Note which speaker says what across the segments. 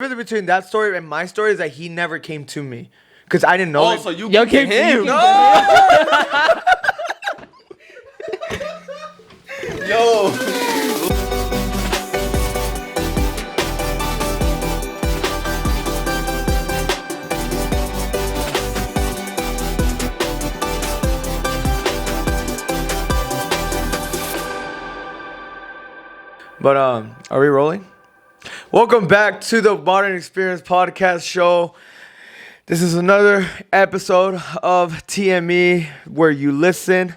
Speaker 1: difference between that story and my story is that he never came to me because I didn't know.
Speaker 2: Oh, so you came to him?
Speaker 1: No.
Speaker 2: Yo.
Speaker 1: But are we rolling? Welcome back to the Modern Experience Podcast Show. This is another episode of TME where you listen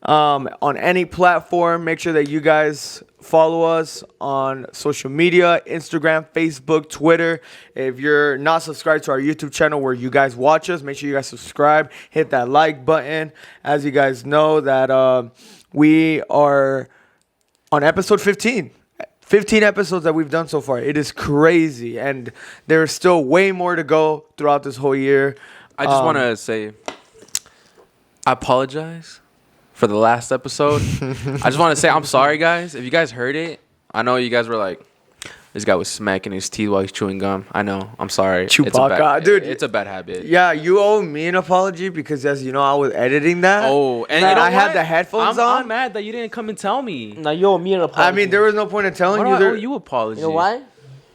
Speaker 1: on any platform. Make sure that you guys follow us on social media, Instagram, Facebook, Twitter. If you're not subscribed to our YouTube channel where you guys watch us, make sure you guys subscribe, hit that like button. As you guys know that we are on episode 15. 15 episodes that we've done so far. It is crazy. And there's still way more to go throughout this whole year.
Speaker 2: I just want to say, I apologize for the last episode. I just want to say I'm sorry, guys. If you guys heard it, I know you guys were like, this guy was smacking his teeth while he's chewing gum. I know. I'm sorry.
Speaker 1: Chewbacca. Dude.
Speaker 2: It's a bad habit.
Speaker 1: Yeah, you owe me an apology because, as you know, I was editing that.
Speaker 2: Oh, and
Speaker 1: I
Speaker 2: you know
Speaker 1: had the headphones on.
Speaker 2: I'm mad that you didn't come and tell me.
Speaker 3: Now you owe me an apology.
Speaker 1: I mean, there was no point in telling
Speaker 2: Why
Speaker 1: you.
Speaker 2: do I owe you apology?
Speaker 3: You know why?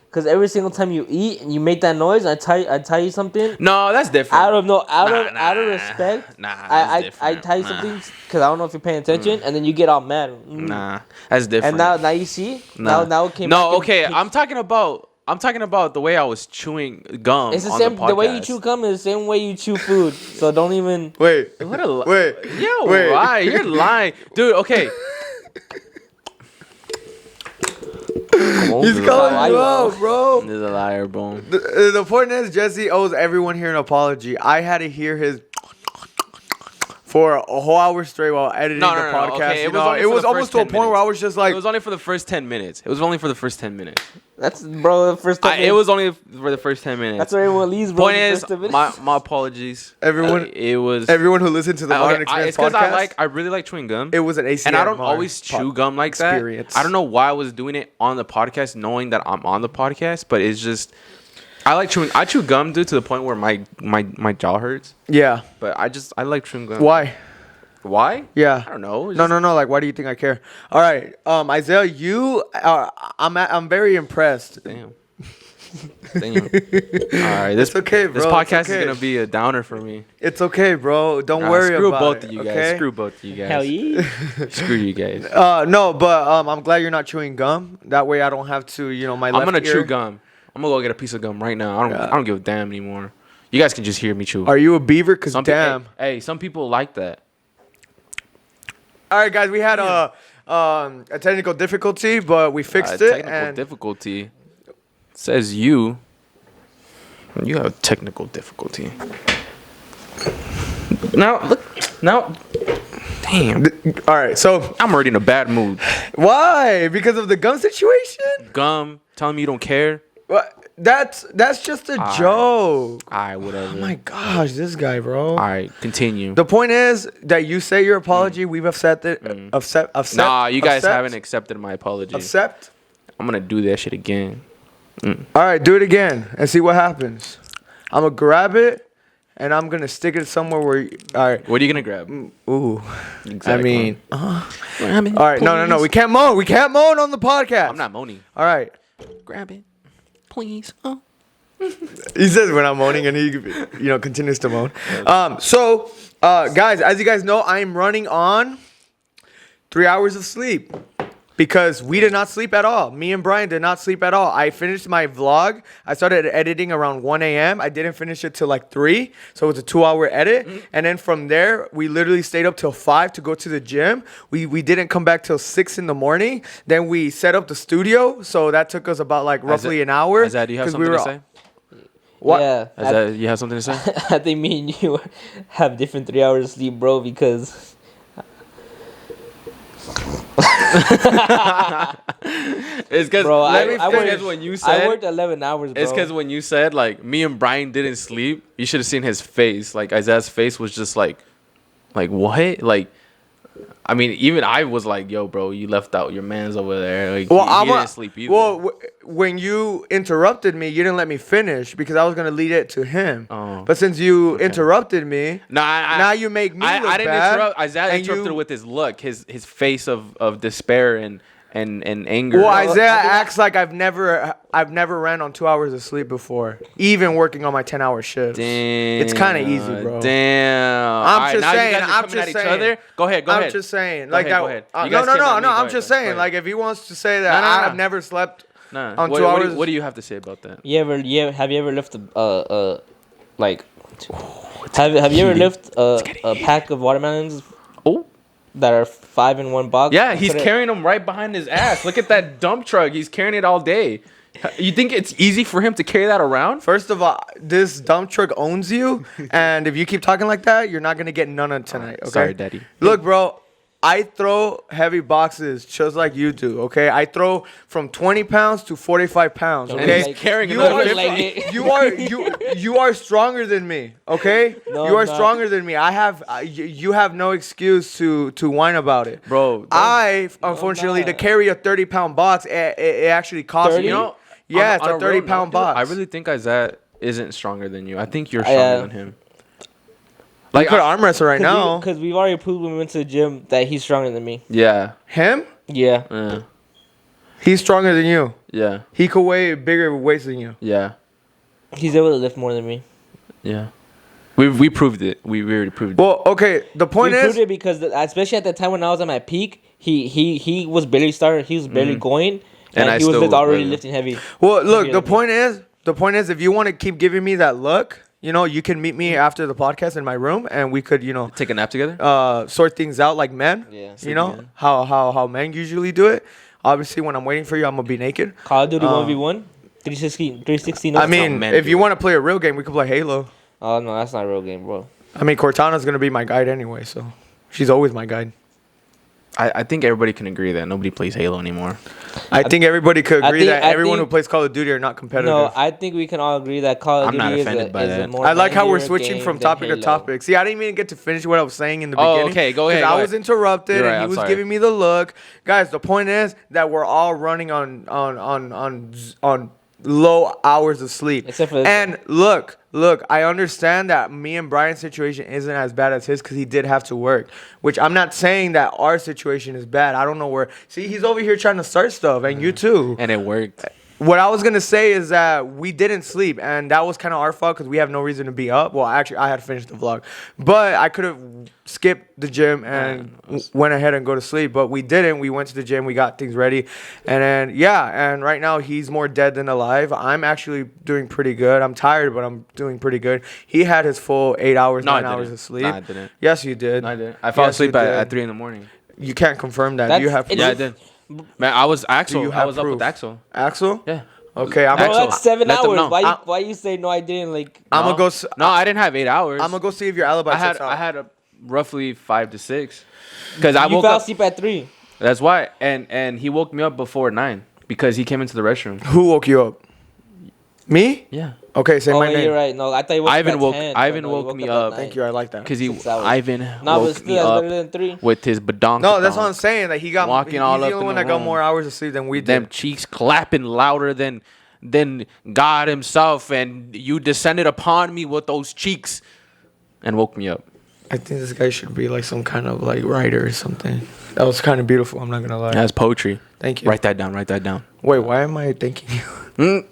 Speaker 3: Because every single time you eat and you make that noise, I tell you something.
Speaker 2: No, that's different.
Speaker 3: Out of respect. I tell you something because I don't know if you're paying attention, and then you get all mad.
Speaker 2: Nah, that's different.
Speaker 3: And now you see. Now it came.
Speaker 2: No, okay. I'm talking about the way I was chewing gum.
Speaker 3: It's the
Speaker 2: on
Speaker 3: same.
Speaker 2: The
Speaker 3: the way you chew gum is the same way you chew food. So don't even.
Speaker 1: Wait.
Speaker 2: What a
Speaker 1: Wait.
Speaker 2: Yo, lie. You're lying, dude. Okay.
Speaker 1: He's calling you out, bro.
Speaker 2: This is a liar, bro.
Speaker 1: The point is, Jesse owes everyone here an apology. I had to hear his for a whole hour straight while editing the podcast.
Speaker 2: Okay.
Speaker 1: It was almost to a point where I was just like,
Speaker 2: it was only for the first 10 minutes.
Speaker 3: That's the first time.
Speaker 2: It was only for the first 10 minutes.
Speaker 3: That's where everyone leaves, bro.
Speaker 2: Point is, my apologies.
Speaker 1: Everyone who listened to the Modern Experience
Speaker 2: it's because
Speaker 1: podcast.
Speaker 2: I really like chewing gum.
Speaker 1: It was an ACMR
Speaker 2: and I don't always chew gum like
Speaker 1: experience.
Speaker 2: that. I don't know why I was doing it on the podcast, knowing that I'm on the podcast, but it's just I like chewing. I chew gum, dude, to the point where my jaw hurts.
Speaker 1: Yeah,
Speaker 2: but I like chewing gum.
Speaker 1: Why?
Speaker 2: Why?
Speaker 1: Yeah.
Speaker 2: I don't know.
Speaker 1: No. Like, why do you think I care? All right, Isiah, you are. I'm very impressed.
Speaker 2: Damn. All right,
Speaker 1: it's okay, bro.
Speaker 2: This podcast is gonna be a downer for me.
Speaker 1: It's okay, bro. Don't worry
Speaker 2: screw
Speaker 1: about
Speaker 2: both
Speaker 1: it.
Speaker 2: Of you guys.
Speaker 1: Okay?
Speaker 2: Screw both of you guys.
Speaker 3: Hell yeah.
Speaker 2: Screw you guys.
Speaker 1: No, but I'm glad you're not chewing gum. That way, I don't have to. My left
Speaker 2: I'm gonna
Speaker 1: ear.
Speaker 2: chew gum. I'm gonna go get a piece of gum right now. I don't give a damn anymore. You guys can just hear me chew.
Speaker 1: Are you a beaver? Cause damn.
Speaker 2: Hey, some people like that.
Speaker 1: All right, guys, we had a technical difficulty, but we fixed it.
Speaker 2: Technical difficulty. Says you. You have technical difficulty. Now, look. Now. Damn.
Speaker 1: All right, so
Speaker 2: I'm already in a bad mood.
Speaker 1: Why? Because of the gum situation?
Speaker 2: Gum. Telling me you don't care.
Speaker 1: What? That's just a joke.
Speaker 2: All right, whatever.
Speaker 1: Oh my gosh, this guy, bro.
Speaker 2: All right, continue.
Speaker 1: The point is that you say your apology. We've accepted.
Speaker 2: Nah, you guys haven't accepted my apology.
Speaker 1: Accept.
Speaker 2: I'm gonna do that shit again.
Speaker 1: All right, do it again and see what happens. I'm gonna grab it and I'm gonna stick it somewhere where. All right.
Speaker 2: What are you gonna grab?
Speaker 1: Ooh.
Speaker 2: Exactly.
Speaker 1: I mean. All right. No. We can't moan. We can't moan on the podcast.
Speaker 2: I'm not moaning.
Speaker 1: All right.
Speaker 2: Grab it, please.
Speaker 1: He says we're not moaning, and he, continues to moan. So, guys, as you guys know, I'm running on 3 hours of sleep because we did not sleep at all. Me and Brian did not sleep at all. I finished my vlog. I started editing around 1 a.m. I didn't finish it till like 3, so it was a 2-hour edit. And then from there, we literally stayed up till 5 to go to the gym. We didn't come back till 6 in the morning. Then we set up the studio, so that took us about like roughly an hour.
Speaker 2: Isaiah, do you have something to say?
Speaker 1: What?
Speaker 3: Yeah.
Speaker 2: Isaiah, you have something to say?
Speaker 3: I think me and you have different 3 hours of sleep, bro, because.
Speaker 2: It's because when you said
Speaker 3: I worked 11 hours, bro.
Speaker 2: It's because when you said like me and Brian didn't sleep, you should have seen his face. Like Isaiah's face was just like what? Like I mean, even I was like, "Yo, bro, you left out your man's over there." Like,
Speaker 1: Well,
Speaker 2: he didn't sleep either.
Speaker 1: Well, when you interrupted me, you didn't let me finish because I was gonna lead it to him.
Speaker 2: Oh.
Speaker 1: But since you interrupted me, now you make me look
Speaker 2: I didn't
Speaker 1: bad.
Speaker 2: interrupt. Isaiah interrupted with his look, his face of despair and anger.
Speaker 1: Well, Isaiah acts like I've never ran on 2 hours of sleep before, even working on my 10-hour shifts.
Speaker 2: Damn,
Speaker 1: it's kind of easy, bro.
Speaker 2: Damn.
Speaker 1: I'm just saying.
Speaker 2: Go ahead.
Speaker 1: I'm just saying. Like
Speaker 2: go
Speaker 1: that.
Speaker 2: ahead.
Speaker 1: No. I'm just saying. Like if he wants to say that I've never slept on 2 hours.
Speaker 2: What do you have to say about that?
Speaker 3: Have you ever lifted like have you ever lifted a pack of watermelons?
Speaker 2: Oh.
Speaker 3: That are 5 in one box.
Speaker 2: Yeah, he's carrying them right behind his ass. Look at that dump truck. He's carrying it all day. You think it's easy for him to carry that around?
Speaker 1: First of all, this dump truck owns you, and if you keep talking like that, you're not gonna get none of tonight. Okay?
Speaker 2: Sorry, Daddy.
Speaker 1: Look, bro. I throw heavy boxes just like you do, okay? I throw from 20 pounds to 45 pounds, okay?
Speaker 2: He's carrying
Speaker 1: you
Speaker 2: another
Speaker 1: are,
Speaker 2: 50.
Speaker 1: you are stronger than me, okay?
Speaker 3: No,
Speaker 1: you are
Speaker 3: I'm not.
Speaker 1: stronger than me. You have no excuse to whine about it.
Speaker 2: Bro,
Speaker 1: Unfortunately, to carry a 30-pound box, it actually costs
Speaker 3: 30?
Speaker 1: me.
Speaker 2: You know,
Speaker 1: Yeah, it's
Speaker 2: on
Speaker 1: a 30-pound box.
Speaker 2: I really think Isaiah isn't stronger than you. I think you're stronger than him.
Speaker 1: Like, could arm wrestle right now.
Speaker 3: Because we've already proved when we went to the gym that he's stronger than me.
Speaker 2: Yeah.
Speaker 1: Him?
Speaker 3: Yeah.
Speaker 1: He's stronger than you.
Speaker 2: Yeah.
Speaker 1: He could weigh bigger weights than you.
Speaker 2: Yeah.
Speaker 3: He's able to lift more than me.
Speaker 2: Yeah. We proved it. We already proved it.
Speaker 1: Well, okay. The point
Speaker 3: We
Speaker 1: is,
Speaker 3: proved it because especially at the time when I was at my peak, he was barely started. He was barely going, and he was already lifting heavy.
Speaker 1: well, look. The point is, if you want to keep giving me that look, you can meet me after the podcast in my room, and we could,
Speaker 2: take a nap together.
Speaker 1: sort things out like men.
Speaker 3: Yeah.
Speaker 1: How men usually do it. Obviously, when I'm waiting for you, I'm gonna be naked.
Speaker 3: Call of Duty 1v1, 360.
Speaker 1: I mean, if you want to play a real game, we could play Halo.
Speaker 3: Oh no, that's not a real game, bro.
Speaker 1: I mean, Cortana's gonna be my guide anyway, so she's always my guide.
Speaker 2: I think everybody can agree that nobody plays Halo anymore.
Speaker 1: I think everybody could agree that everyone
Speaker 3: think-
Speaker 1: who plays Call of Duty are not competitive.
Speaker 3: No, I think we can all agree that Call of
Speaker 2: I'm not
Speaker 3: Duty
Speaker 2: offended by
Speaker 3: is a
Speaker 2: that.
Speaker 3: more
Speaker 1: I like how we're
Speaker 3: linear
Speaker 1: switching
Speaker 3: game
Speaker 1: from
Speaker 3: than
Speaker 1: topic to
Speaker 3: Halo.
Speaker 1: topic. See, I didn't even get to finish what I was saying in the
Speaker 2: Oh,
Speaker 1: beginning.
Speaker 2: okay, go ahead,
Speaker 1: 'cause
Speaker 2: go
Speaker 1: I was
Speaker 2: ahead.
Speaker 1: interrupted,
Speaker 2: You're right,
Speaker 1: and he
Speaker 2: I'm
Speaker 1: was
Speaker 2: sorry.
Speaker 1: giving me the look. Guys, the point is that we're all running on low hours of sleep.
Speaker 3: Except for this
Speaker 1: and look, I understand that me and Brian's situation isn't as bad as his because he did have to work. Which I'm not saying that our situation is bad. I don't know where. See, he's over here trying to start stuff, and you too.
Speaker 2: And it worked.
Speaker 1: What I was gonna say is that we didn't sleep, and that was kind of our fault because we have no reason to be up. Well, actually, I had finished the vlog, but I could have skipped the gym and went ahead and go to sleep. But we didn't. We went to the gym. We got things ready, and then and right now he's more dead than alive. I'm actually doing pretty good. I'm tired, but I'm doing pretty good. He had his full 8 hours,
Speaker 2: No,
Speaker 1: 9
Speaker 2: I
Speaker 1: hours
Speaker 2: didn't.
Speaker 1: of sleep.
Speaker 2: No, I didn't.
Speaker 1: Yes, you did.
Speaker 2: No, I didn't. I fell
Speaker 1: Yes,
Speaker 2: asleep
Speaker 1: you
Speaker 2: at
Speaker 1: did.
Speaker 2: 3 in the morning.
Speaker 1: You can't confirm that.
Speaker 3: That's-
Speaker 1: You have
Speaker 3: it's-
Speaker 2: Yeah, I did. Man, I was Axel.
Speaker 1: you
Speaker 2: I
Speaker 1: have
Speaker 2: was up
Speaker 1: proof?
Speaker 2: with Axel.
Speaker 1: Axel.
Speaker 2: Yeah.
Speaker 1: Okay, I'm
Speaker 3: Bro,
Speaker 2: Axel,
Speaker 3: that's 7
Speaker 2: let them know.
Speaker 3: hours. Why you say no? I didn't like.
Speaker 1: I'm
Speaker 2: No.
Speaker 1: gonna go.
Speaker 2: No, I didn't have 8 hours.
Speaker 1: I'm gonna go see if your alibi. checks out.
Speaker 2: I had a roughly 5 to 6. Because I
Speaker 3: You
Speaker 2: woke
Speaker 3: fell
Speaker 2: up.
Speaker 3: asleep at 3.
Speaker 2: That's why. And he woke me up before 9 because he came into the restroom.
Speaker 1: Who woke you up? Me?
Speaker 2: Yeah.
Speaker 1: Okay, say
Speaker 3: Oh,
Speaker 1: my
Speaker 3: yeah,
Speaker 1: name.
Speaker 3: you're right. No, I thought you woke
Speaker 2: Ivan
Speaker 3: up at
Speaker 2: woke-
Speaker 3: 10.
Speaker 2: Ivan
Speaker 3: No, you
Speaker 2: woke me
Speaker 3: at
Speaker 2: up.
Speaker 3: 9.
Speaker 1: Thank you. I like that.
Speaker 2: Because
Speaker 3: 6 hours.
Speaker 2: Ivan
Speaker 3: No, but
Speaker 2: woke
Speaker 3: still,
Speaker 2: me
Speaker 3: that's
Speaker 2: up
Speaker 3: better than 3.
Speaker 2: with his badonk.
Speaker 1: No, that's what I'm saying. That he got
Speaker 2: Walking
Speaker 1: he's
Speaker 2: all
Speaker 1: the
Speaker 2: up
Speaker 1: only
Speaker 2: in
Speaker 1: one
Speaker 2: the
Speaker 1: that got
Speaker 2: room.
Speaker 1: more hours of sleep than we did.
Speaker 2: Them cheeks clapping louder than God himself, and you descended upon me with those cheeks and woke me up.
Speaker 1: I think this guy should be like some kind of like writer or something. That was kind of beautiful. I'm not gonna lie.
Speaker 2: That's poetry.
Speaker 1: Thank you.
Speaker 2: Write that down. Write that down.
Speaker 1: Wait, why am I thanking you?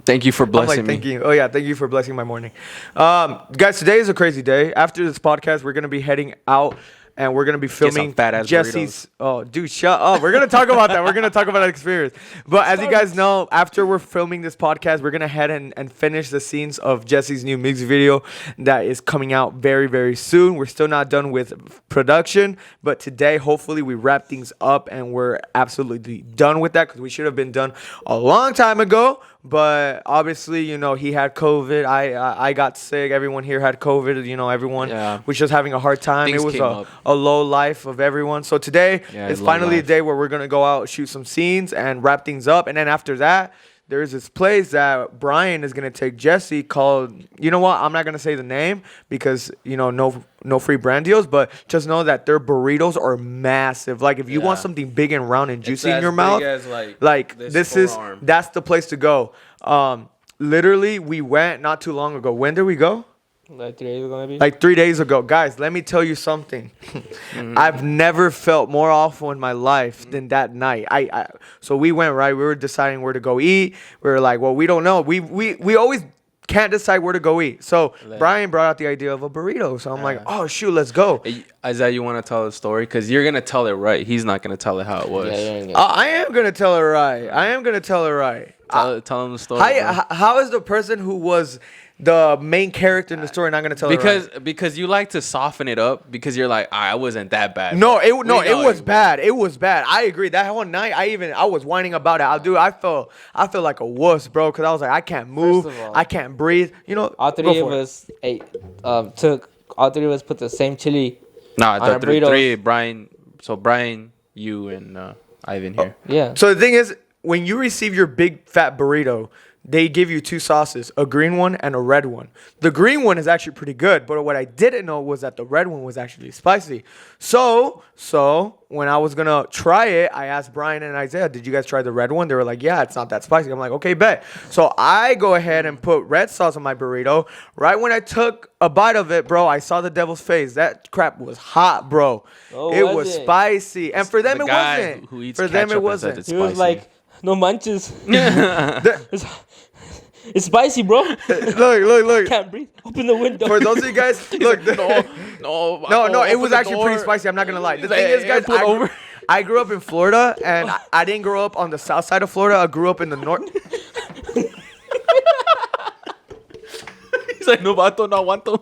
Speaker 2: Thank you for
Speaker 1: I'm
Speaker 2: blessing
Speaker 1: like,
Speaker 2: me.
Speaker 1: thank you. Oh yeah, thank you for blessing my morning. Guys, today is a crazy day. After this podcast, we're gonna be heading out. And we're gonna be filming
Speaker 2: fat-ass
Speaker 1: Jesse's. Oh, dude, shut up! We're gonna talk about that. We're gonna talk about that experience. But as you guys know, after we're filming this podcast, we're gonna head and finish the scenes of Jesse's new music video that is coming out very, very soon. We're still not done with production, but today, hopefully, we wrap things up and we're absolutely done with that because we should have been done a long time ago. But obviously, he had COVID. I got sick. Everyone here had COVID. Everyone was just having a hard time.
Speaker 2: Things
Speaker 1: it was
Speaker 2: came up.
Speaker 1: a low life of everyone. So today is
Speaker 2: low
Speaker 1: finally
Speaker 2: life.
Speaker 1: a day where we're going to go out, shoot some scenes, and wrap things up. And then after that, there's this place that Brian is gonna take Jesse called. You know what? I'm not gonna say the name because no free brand deals. But just know that their burritos are massive. Like if you want something big and round and juicy in your mouth, that's the place to go. Literally, we went not too long ago. When did we go?
Speaker 3: Like 3 days ago, maybe?
Speaker 1: Like 3 days ago. Guys, let me tell you something. I've never felt more awful in my life than that night. So we went, right? We were deciding where to go eat. We were like, well, we don't know. We always can't decide where to go eat. So Brian brought out the idea of a burrito. So I'm like, oh, shoot, let's go.
Speaker 2: Hey, Isiah, you want to tell the story? Because you're going to tell it right. He's not going to tell it how it was.
Speaker 1: I am going to tell it right. Tell
Speaker 2: him the story.
Speaker 1: How is the person who was the main character in the story not gonna tell it right?
Speaker 2: Because you like to soften it up because you're like, I wasn't that bad.
Speaker 1: It was bad. It was bad. I agree. That one night, I was whining about it. I felt like a wuss, bro, because I was like, I can't move, I can't breathe.
Speaker 3: All three of us put the same chili.
Speaker 2: Nah, the three Brian. So Brian, you, and Ivan here.
Speaker 3: Yeah.
Speaker 1: So the thing is, when you receive your big fat burrito, they give you two sauces, a green one and a red one. The green one is actually pretty good, but what I didn't know was that the red one was actually spicy. So when I was going to try it, I asked Brian and Isiah, did you guys try the red one? They were like, yeah, it's not that spicy. I'm like, okay, bet. So I go ahead and put red sauce on my burrito. Right when I took a bite of it, bro, I saw the devil's face. That crap was hot, bro. It was spicy. And for them, it wasn't.
Speaker 2: Who eats
Speaker 1: for them, it wasn't.
Speaker 3: He was like, no manches. It's spicy, bro.
Speaker 1: Look.
Speaker 3: Can't breathe. Open the window.
Speaker 1: For those of you guys, look. No. It was actually pretty spicy. I'm not gonna lie. The thing is, guys, I grew up in Florida, and I didn't grow up on the south side of Florida. I grew up in the north.
Speaker 2: He's like, no vato, no aguanto.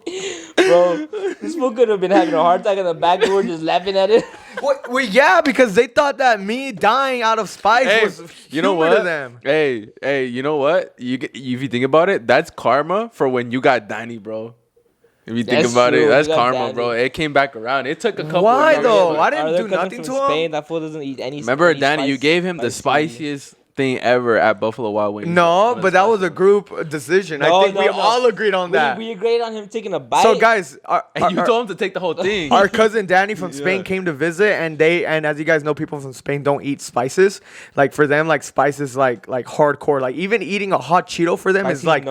Speaker 3: Bro, this fool could have been having a heart attack in the back. We were just laughing at it.
Speaker 1: Well, yeah, because they thought that me dying out of spice was humor to them.
Speaker 2: Hey, you know what? If you think about it, that's karma for when you got Danny, bro. If you think about it, that's karma, Danny. Bro. It came back around. It took a couple.
Speaker 1: Why though? I didn't do nothing to
Speaker 3: Spain,
Speaker 1: him.
Speaker 3: That fool doesn't eat any.
Speaker 2: Remember, Danny, you gave him the spiciest thing ever at Buffalo Wild Wings.
Speaker 1: No, but that was a group decision. I think we all agreed on that.
Speaker 3: We agreed on him taking a bite.
Speaker 1: So guys,
Speaker 2: you told him to take the whole thing.
Speaker 1: Our cousin Danny from Spain came to visit, and as you guys know, people from Spain don't eat spices. Like for them, like spices, like hardcore. Like even eating a hot Cheeto for them is like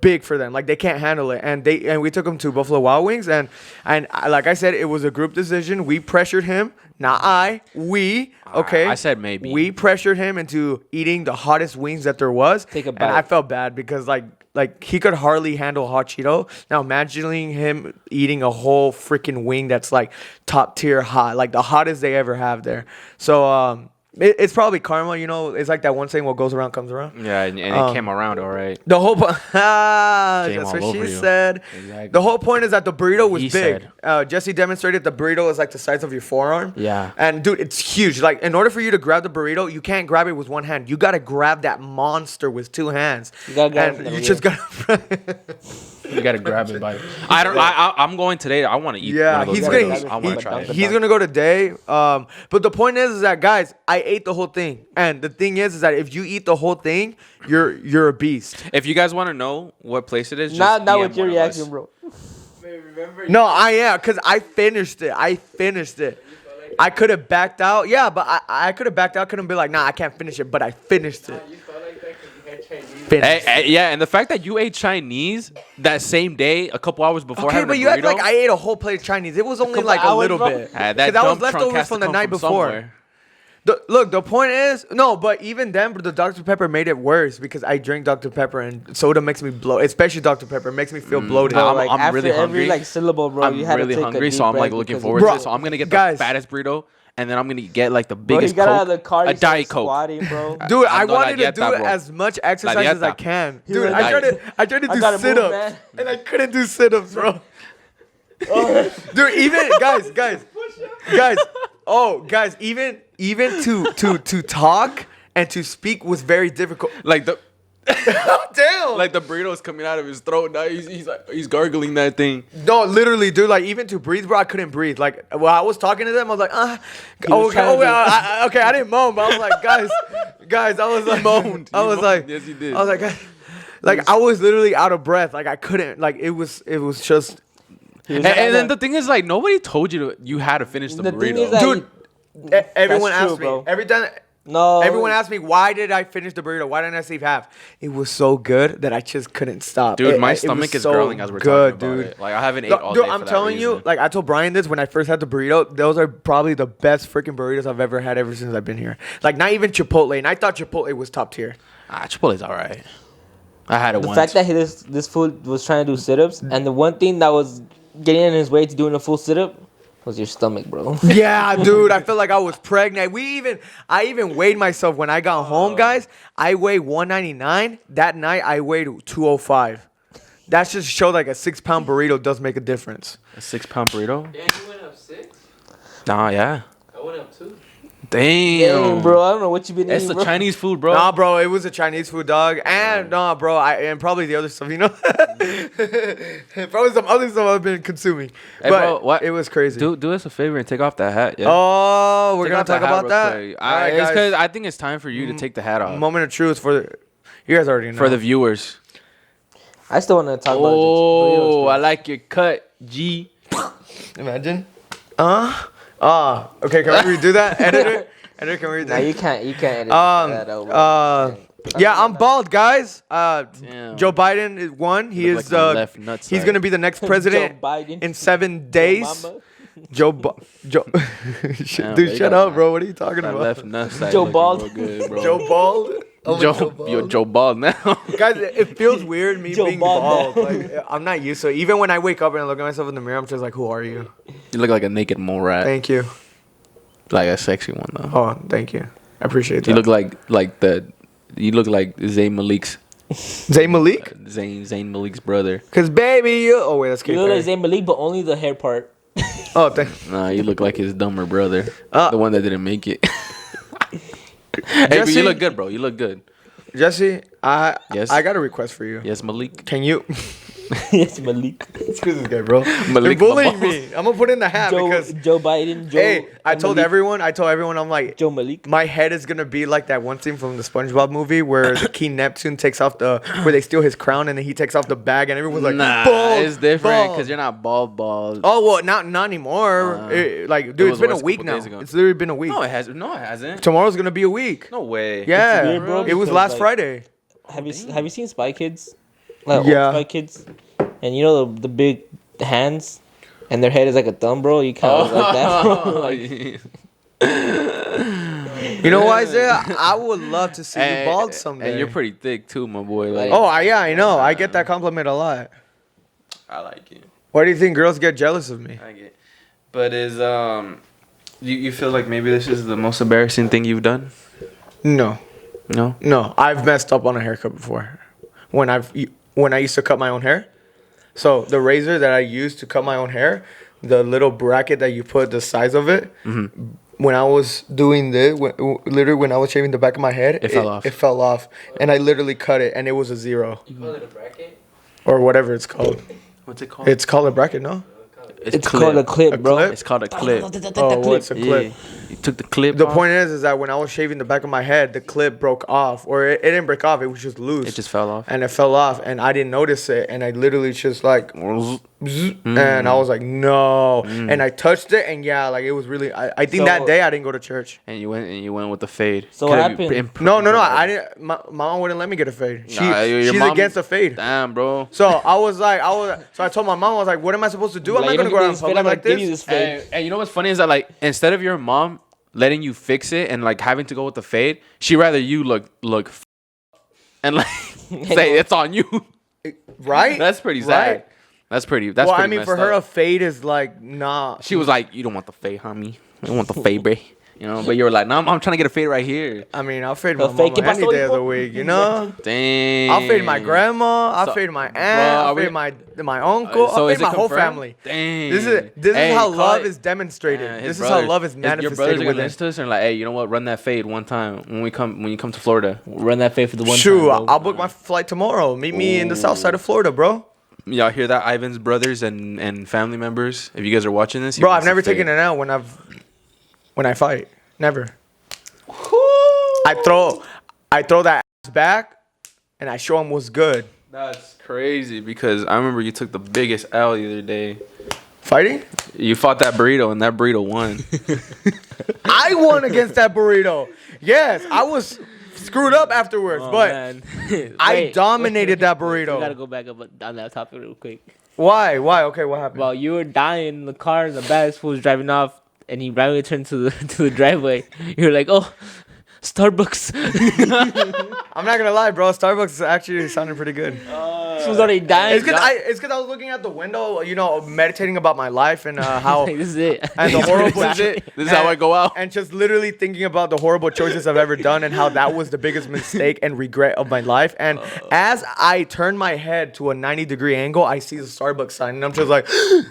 Speaker 1: big for them. Like they can't handle it. And we took him to Buffalo Wild Wings, and like I said, it was a group decision. We pressured him. Not we. Okay.
Speaker 2: I said maybe.
Speaker 1: We pressured him into eating the hottest wings that there was.
Speaker 3: Take a bite.
Speaker 1: And I felt bad because like he could hardly handle hot Cheeto. Now imagining him eating a whole freaking wing that's like top tier hot, like the hottest they ever have there. So it's probably karma, It's like that one saying, what goes around comes around.
Speaker 2: Yeah, and it came around all right.
Speaker 1: The whole point, that's what she said.
Speaker 2: Exactly.
Speaker 1: The whole point is that the burrito was big. Jesse demonstrated the burrito is like the size of your forearm.
Speaker 3: Yeah.
Speaker 1: And dude, it's huge. Like in order for you to grab the burrito, you can't grab it with one hand. You got to grab that monster with two hands.
Speaker 3: You got to grab it.
Speaker 1: You just got to.
Speaker 2: You gotta grab it by. I'm going today. I want to eat.
Speaker 1: Yeah,
Speaker 2: one of those burritos. I want to try it.
Speaker 1: He's gonna go today. But the point is that guys, I ate the whole thing, and the thing is that if you eat the whole thing, you're a beast.
Speaker 2: If you guys want to know what place it is, just
Speaker 3: not
Speaker 2: DM
Speaker 3: with your reaction, bro.
Speaker 1: No, I am because I finished it. I could have backed out. Yeah, but I could have backed out. Couldn't be like, nah, I can't finish it. But I finished it.
Speaker 2: Yeah, and the fact that you ate Chinese that same day, a couple hours before.
Speaker 1: Okay, but you act like I ate a whole plate of Chinese. It was only like a little bit.
Speaker 2: That
Speaker 1: was leftovers from the night before. The point is, no, but even then, the Dr. Pepper made it worse because I drink Dr. Pepper and soda makes me bloat, especially Dr. Pepper makes me feel bloated.
Speaker 3: Bro, I'm really hungry. Every syllable, bro,
Speaker 2: I'm really hungry, so I'm like looking forward to it. So I'm gonna get the fattest burrito. And then I'm going to get like the biggest Coke,
Speaker 3: out of the car,
Speaker 2: a Diet Coke.
Speaker 3: Squatting, bro.
Speaker 1: Dude, I wanted to do as much exercise as I can. Dude, I tried to do sit-ups, and I couldn't do sit-ups, bro. Dude, even, guys, even to talk and to speak was very difficult.
Speaker 2: Like
Speaker 1: Damn.
Speaker 2: Like the burrito's coming out of his throat. Now he's gargling that thing.
Speaker 1: No, literally, dude. Like even to breathe, bro, I couldn't breathe. Like while I was talking to them, I was like, okay, I didn't moan, but I was like, guys, I was like,
Speaker 2: moaned.
Speaker 1: I was like,
Speaker 2: yes, you did.
Speaker 1: I was like, I was literally out of breath. Like I couldn't. Like it was just.
Speaker 2: And then the thing is, like, nobody told you had to finish the
Speaker 3: The thing
Speaker 2: burrito.
Speaker 3: is that
Speaker 1: Dude, everyone
Speaker 3: That's true,
Speaker 1: asked me
Speaker 3: bro.
Speaker 1: every time.
Speaker 3: No.
Speaker 1: Everyone asked me, why did I finish the burrito? Why didn't I save half? It was so good that I just couldn't stop.
Speaker 2: Dude, my
Speaker 1: it
Speaker 2: stomach
Speaker 1: was
Speaker 2: is
Speaker 1: so
Speaker 2: growling as we're
Speaker 1: good,
Speaker 2: talking about
Speaker 1: dude.
Speaker 2: it. Like, I haven't ate
Speaker 1: No,
Speaker 2: all
Speaker 1: dude,
Speaker 2: day
Speaker 1: I'm
Speaker 2: for that
Speaker 1: telling you,
Speaker 2: reason.
Speaker 1: like I told Brian this when I first had the burrito. Those are probably the best freaking burritos I've ever had ever since I've been here. Like not even Chipotle, and I thought Chipotle was top tier.
Speaker 2: Chipotle's all right. I had it
Speaker 3: The
Speaker 2: once.
Speaker 3: fact that this fool was trying to do sit-ups, and the one thing that was getting in his way to doing a full sit-up was your stomach, bro.
Speaker 1: Yeah, dude, I felt like I was pregnant. I even weighed myself when I got home, guys. I weighed 199. That night, I weighed 205. That just showed like a 6-pound burrito does make a difference.
Speaker 2: A 6-pound burrito?
Speaker 4: Damn, you went up 6?
Speaker 2: Nah, yeah.
Speaker 4: I went up 2.
Speaker 2: Damn.
Speaker 3: Bro, I don't know what you been
Speaker 2: It's
Speaker 3: eating,
Speaker 2: the
Speaker 3: bro.
Speaker 2: Chinese food, bro.
Speaker 1: Nah, bro, it was a Chinese food, dog. And nah, bro, and probably the other stuff, you know? Probably some other stuff I've been consuming.
Speaker 2: Hey,
Speaker 1: but
Speaker 2: bro, what?
Speaker 1: It was crazy.
Speaker 2: Do us a favor and take off that hat, yeah?
Speaker 1: Oh, we're
Speaker 2: Take
Speaker 1: going
Speaker 2: off
Speaker 1: to talk
Speaker 2: hat
Speaker 1: about
Speaker 2: real
Speaker 1: that?
Speaker 2: quick.
Speaker 1: All right,
Speaker 2: It's
Speaker 1: guys.
Speaker 2: because I think it's time for you to take the hat off.
Speaker 1: Moment of truth you guys already know.
Speaker 2: For the viewers.
Speaker 3: I still want to talk about
Speaker 2: Oh,
Speaker 3: it.
Speaker 2: I like your cut, G.
Speaker 1: Imagine. Okay, can we redo that? Editor, can we redo
Speaker 3: Nah,
Speaker 1: that?
Speaker 3: you can't edit that out, bro.
Speaker 1: Yeah, I'm bald, guys.
Speaker 2: Damn.
Speaker 1: Joe Biden is one. He
Speaker 2: Look
Speaker 1: is
Speaker 2: like my left nut
Speaker 1: he's
Speaker 2: side.
Speaker 1: gonna be the next president
Speaker 3: Joe Biden.
Speaker 1: in 7 days.
Speaker 3: Mama.
Speaker 1: Joe,
Speaker 2: Damn,
Speaker 1: dude,
Speaker 2: they
Speaker 1: shut
Speaker 2: got
Speaker 1: up, bro. What are you talking
Speaker 2: That
Speaker 1: about?
Speaker 2: left nut side
Speaker 3: Joe
Speaker 2: looking
Speaker 3: Bald.
Speaker 2: real good, bro.
Speaker 1: Joe Bald. Oh,
Speaker 2: You're Joe Bald now.
Speaker 1: Guys, it feels weird me
Speaker 3: Joe
Speaker 1: being
Speaker 3: Bald
Speaker 1: bald.
Speaker 3: now.
Speaker 1: Like I'm not used to it. Even when I wake up and I look at myself in the mirror, I'm just like, who are you?
Speaker 2: You look like a naked mole rat.
Speaker 1: Thank you.
Speaker 2: Like a sexy one, though.
Speaker 1: Oh, thank you. I appreciate that.
Speaker 2: You look like you look like Zayn Malik's
Speaker 1: Zayn Malik?
Speaker 2: Zayn Malik's brother.
Speaker 1: Cause baby, you. Oh wait, that's Katy
Speaker 3: You look like
Speaker 1: Perry.
Speaker 3: Zayn Malik, but only the hair part.
Speaker 1: Oh, thank.
Speaker 2: Nah, you look like his dumber brother, the one that didn't make it. Hey, but
Speaker 1: Jesse?
Speaker 2: you look good, bro. You look good.
Speaker 1: Jesse,
Speaker 2: Yes?
Speaker 1: I got a request for you.
Speaker 2: Yes, Malik.
Speaker 1: Can you?
Speaker 3: Yes, Malik.
Speaker 1: Excuse this guy, bro.
Speaker 2: Malik
Speaker 1: You're bullying
Speaker 2: Mabal.
Speaker 1: me. I'm gonna put in the hat because.
Speaker 3: Joe Biden. Joe,
Speaker 1: Hey, I
Speaker 3: and
Speaker 1: told
Speaker 3: Malik.
Speaker 1: everyone, I'm like,
Speaker 3: Joe Malik.
Speaker 1: my head is gonna be like that one scene from the SpongeBob movie where the King Neptune takes off where they steal his crown and then he takes off the bag and everyone's like,
Speaker 2: Nah,
Speaker 1: bald,
Speaker 2: it's different
Speaker 1: bald.
Speaker 2: because you're not bald.
Speaker 1: Oh well, not anymore. Dude,
Speaker 2: was
Speaker 1: it's been a
Speaker 2: worse a
Speaker 1: week
Speaker 2: couple
Speaker 1: now.
Speaker 2: days ago.
Speaker 1: It's literally been a week.
Speaker 2: No, it hasn't. No, it hasn't.
Speaker 1: Tomorrow's gonna be a week.
Speaker 2: No way.
Speaker 1: Yeah,
Speaker 3: It's weird, bro,
Speaker 1: it was
Speaker 3: because,
Speaker 1: last
Speaker 3: like-
Speaker 1: Friday.
Speaker 3: Have you seen Spy Kids? Like
Speaker 1: Yeah.
Speaker 3: old Spy Kids, and you know the big hands, and their head is like a thumb, bro. You kind of like that, bro. Like,
Speaker 1: You know why, Isiah? I would love to see you bald someday.
Speaker 2: And you're pretty thick too, my boy. Like,
Speaker 1: Oh, yeah, I know. I get that compliment a lot.
Speaker 2: I like you.
Speaker 1: Why do you think girls get jealous of me?
Speaker 2: I get. But is you feel like maybe this is the most embarrassing thing you've done?
Speaker 1: No,
Speaker 2: No.
Speaker 1: I've messed up on a haircut before. When I used to cut my own hair. So the razor that I used to cut my own hair, the little bracket that you put the size of it.
Speaker 2: Mm-hmm.
Speaker 1: When I was doing this, literally when I was shaving the back of my head,
Speaker 2: It fell off.
Speaker 1: It fell off, and I literally cut it, and it was a 0
Speaker 4: You call it a bracket?
Speaker 1: or whatever it's called.
Speaker 2: What's it called?
Speaker 1: It's called a bracket, no?
Speaker 3: it's called a clip,
Speaker 1: A
Speaker 3: bro.
Speaker 1: clip?
Speaker 2: It's called a clip.
Speaker 1: Oh, what's a clip?
Speaker 2: Yeah. You took the clip.
Speaker 1: The
Speaker 2: off,
Speaker 1: point is that when I was shaving the back of my head, the clip broke off, or it didn't break off. It was just loose.
Speaker 2: It just fell off.
Speaker 1: and it fell off, and I didn't notice it, and I literally just like, zzz, and I was like, no, and I touched it, and yeah, like it was really. I think
Speaker 3: So-
Speaker 1: that day I didn't go to church.
Speaker 2: And you went with the fade.
Speaker 3: So what
Speaker 2: Could've
Speaker 3: happened?
Speaker 1: No, I didn't. My mom wouldn't let me get a fade.
Speaker 2: Your
Speaker 1: She's
Speaker 2: mom-
Speaker 1: against a fade.
Speaker 2: Damn, bro.
Speaker 1: So I told my mom, I was like, what am I supposed to do? I'm
Speaker 3: Like,
Speaker 1: not
Speaker 3: you
Speaker 1: gonna
Speaker 3: don't
Speaker 1: go
Speaker 3: give
Speaker 1: out
Speaker 3: me
Speaker 1: in
Speaker 3: this fade,
Speaker 1: public
Speaker 3: I'm
Speaker 1: like
Speaker 3: gonna give you
Speaker 1: this.
Speaker 3: this fade.
Speaker 2: And you know what's funny is that like instead of your mom letting you fix it and like having to go with the fade, she rather you look and like say it's on you.
Speaker 1: Right?
Speaker 2: That's pretty sad.
Speaker 1: Right.
Speaker 2: That's pretty.
Speaker 1: Well, I
Speaker 2: pretty
Speaker 1: mean,
Speaker 2: messed
Speaker 1: for her, a
Speaker 2: up.
Speaker 1: fade is like, nah.
Speaker 2: She was like, "You don't want the fade, homie. You don't want the fade, bro." You know, but you were like, no, I'm trying to get a fade right here.
Speaker 1: I mean, I'll fade
Speaker 3: The
Speaker 1: my
Speaker 3: fake
Speaker 1: mama any
Speaker 3: pastor
Speaker 1: day of the
Speaker 3: hijo?
Speaker 1: week, you know?
Speaker 2: Dang.
Speaker 1: I'll fade my grandma. I'll
Speaker 2: So-
Speaker 1: fade my aunt.
Speaker 2: Bro,
Speaker 1: I'll
Speaker 2: are we-
Speaker 1: fade my uncle.
Speaker 2: So
Speaker 1: I'll
Speaker 2: is
Speaker 1: fade
Speaker 2: it
Speaker 1: my whole
Speaker 2: confirmed?
Speaker 1: family.
Speaker 2: Dang.
Speaker 1: This is
Speaker 2: Hey,
Speaker 1: how
Speaker 2: call
Speaker 1: love
Speaker 2: it-
Speaker 1: is demonstrated.
Speaker 2: Yeah, his
Speaker 1: This is how
Speaker 2: brothers-
Speaker 1: love is
Speaker 2: Your brothers
Speaker 1: manifested
Speaker 2: are gonna
Speaker 1: within.
Speaker 2: listen to this and like, hey, you know what? Run that fade one time when you come to Florida.
Speaker 3: Run that fade for the one
Speaker 1: Shoot,
Speaker 3: time, bro.
Speaker 1: I'll book my flight tomorrow. Meet me in the south side of Florida, bro.
Speaker 2: Y'all hear that, Ivan's brothers and family members? If you guys are watching this,
Speaker 1: Bro, I've never taken it out when I fight. Never. I throw that ass back, and I show him what's good.
Speaker 2: That's crazy because I remember you took the biggest L the other day.
Speaker 1: Fighting?
Speaker 2: You fought that burrito and that burrito won.
Speaker 1: I won against that burrito. Yes, I was screwed up afterwards,
Speaker 3: Oh,
Speaker 1: but
Speaker 3: man.
Speaker 1: I
Speaker 3: Wait,
Speaker 1: dominated that
Speaker 3: We
Speaker 1: burrito.
Speaker 3: gotta go back up on that topic real quick.
Speaker 1: Why? Okay, what happened?
Speaker 3: Well, you were dying in the car, and the badass fool was driving off, and he randomly turned to the driveway. You were like, "Oh, Starbucks."
Speaker 1: I'm not gonna lie, bro. Starbucks actually sounded pretty good.
Speaker 3: This was already dying.
Speaker 1: It's because I was looking out the window, you know, meditating about my life and how
Speaker 3: Like, this is it.
Speaker 1: and the horrible shit.
Speaker 2: This is how I go out.
Speaker 1: And just literally thinking about the horrible choices I've ever done and how that was the biggest mistake and regret of my life. And as I turn my head to a 90-degree angle, I see the Starbucks sign, and I'm just like,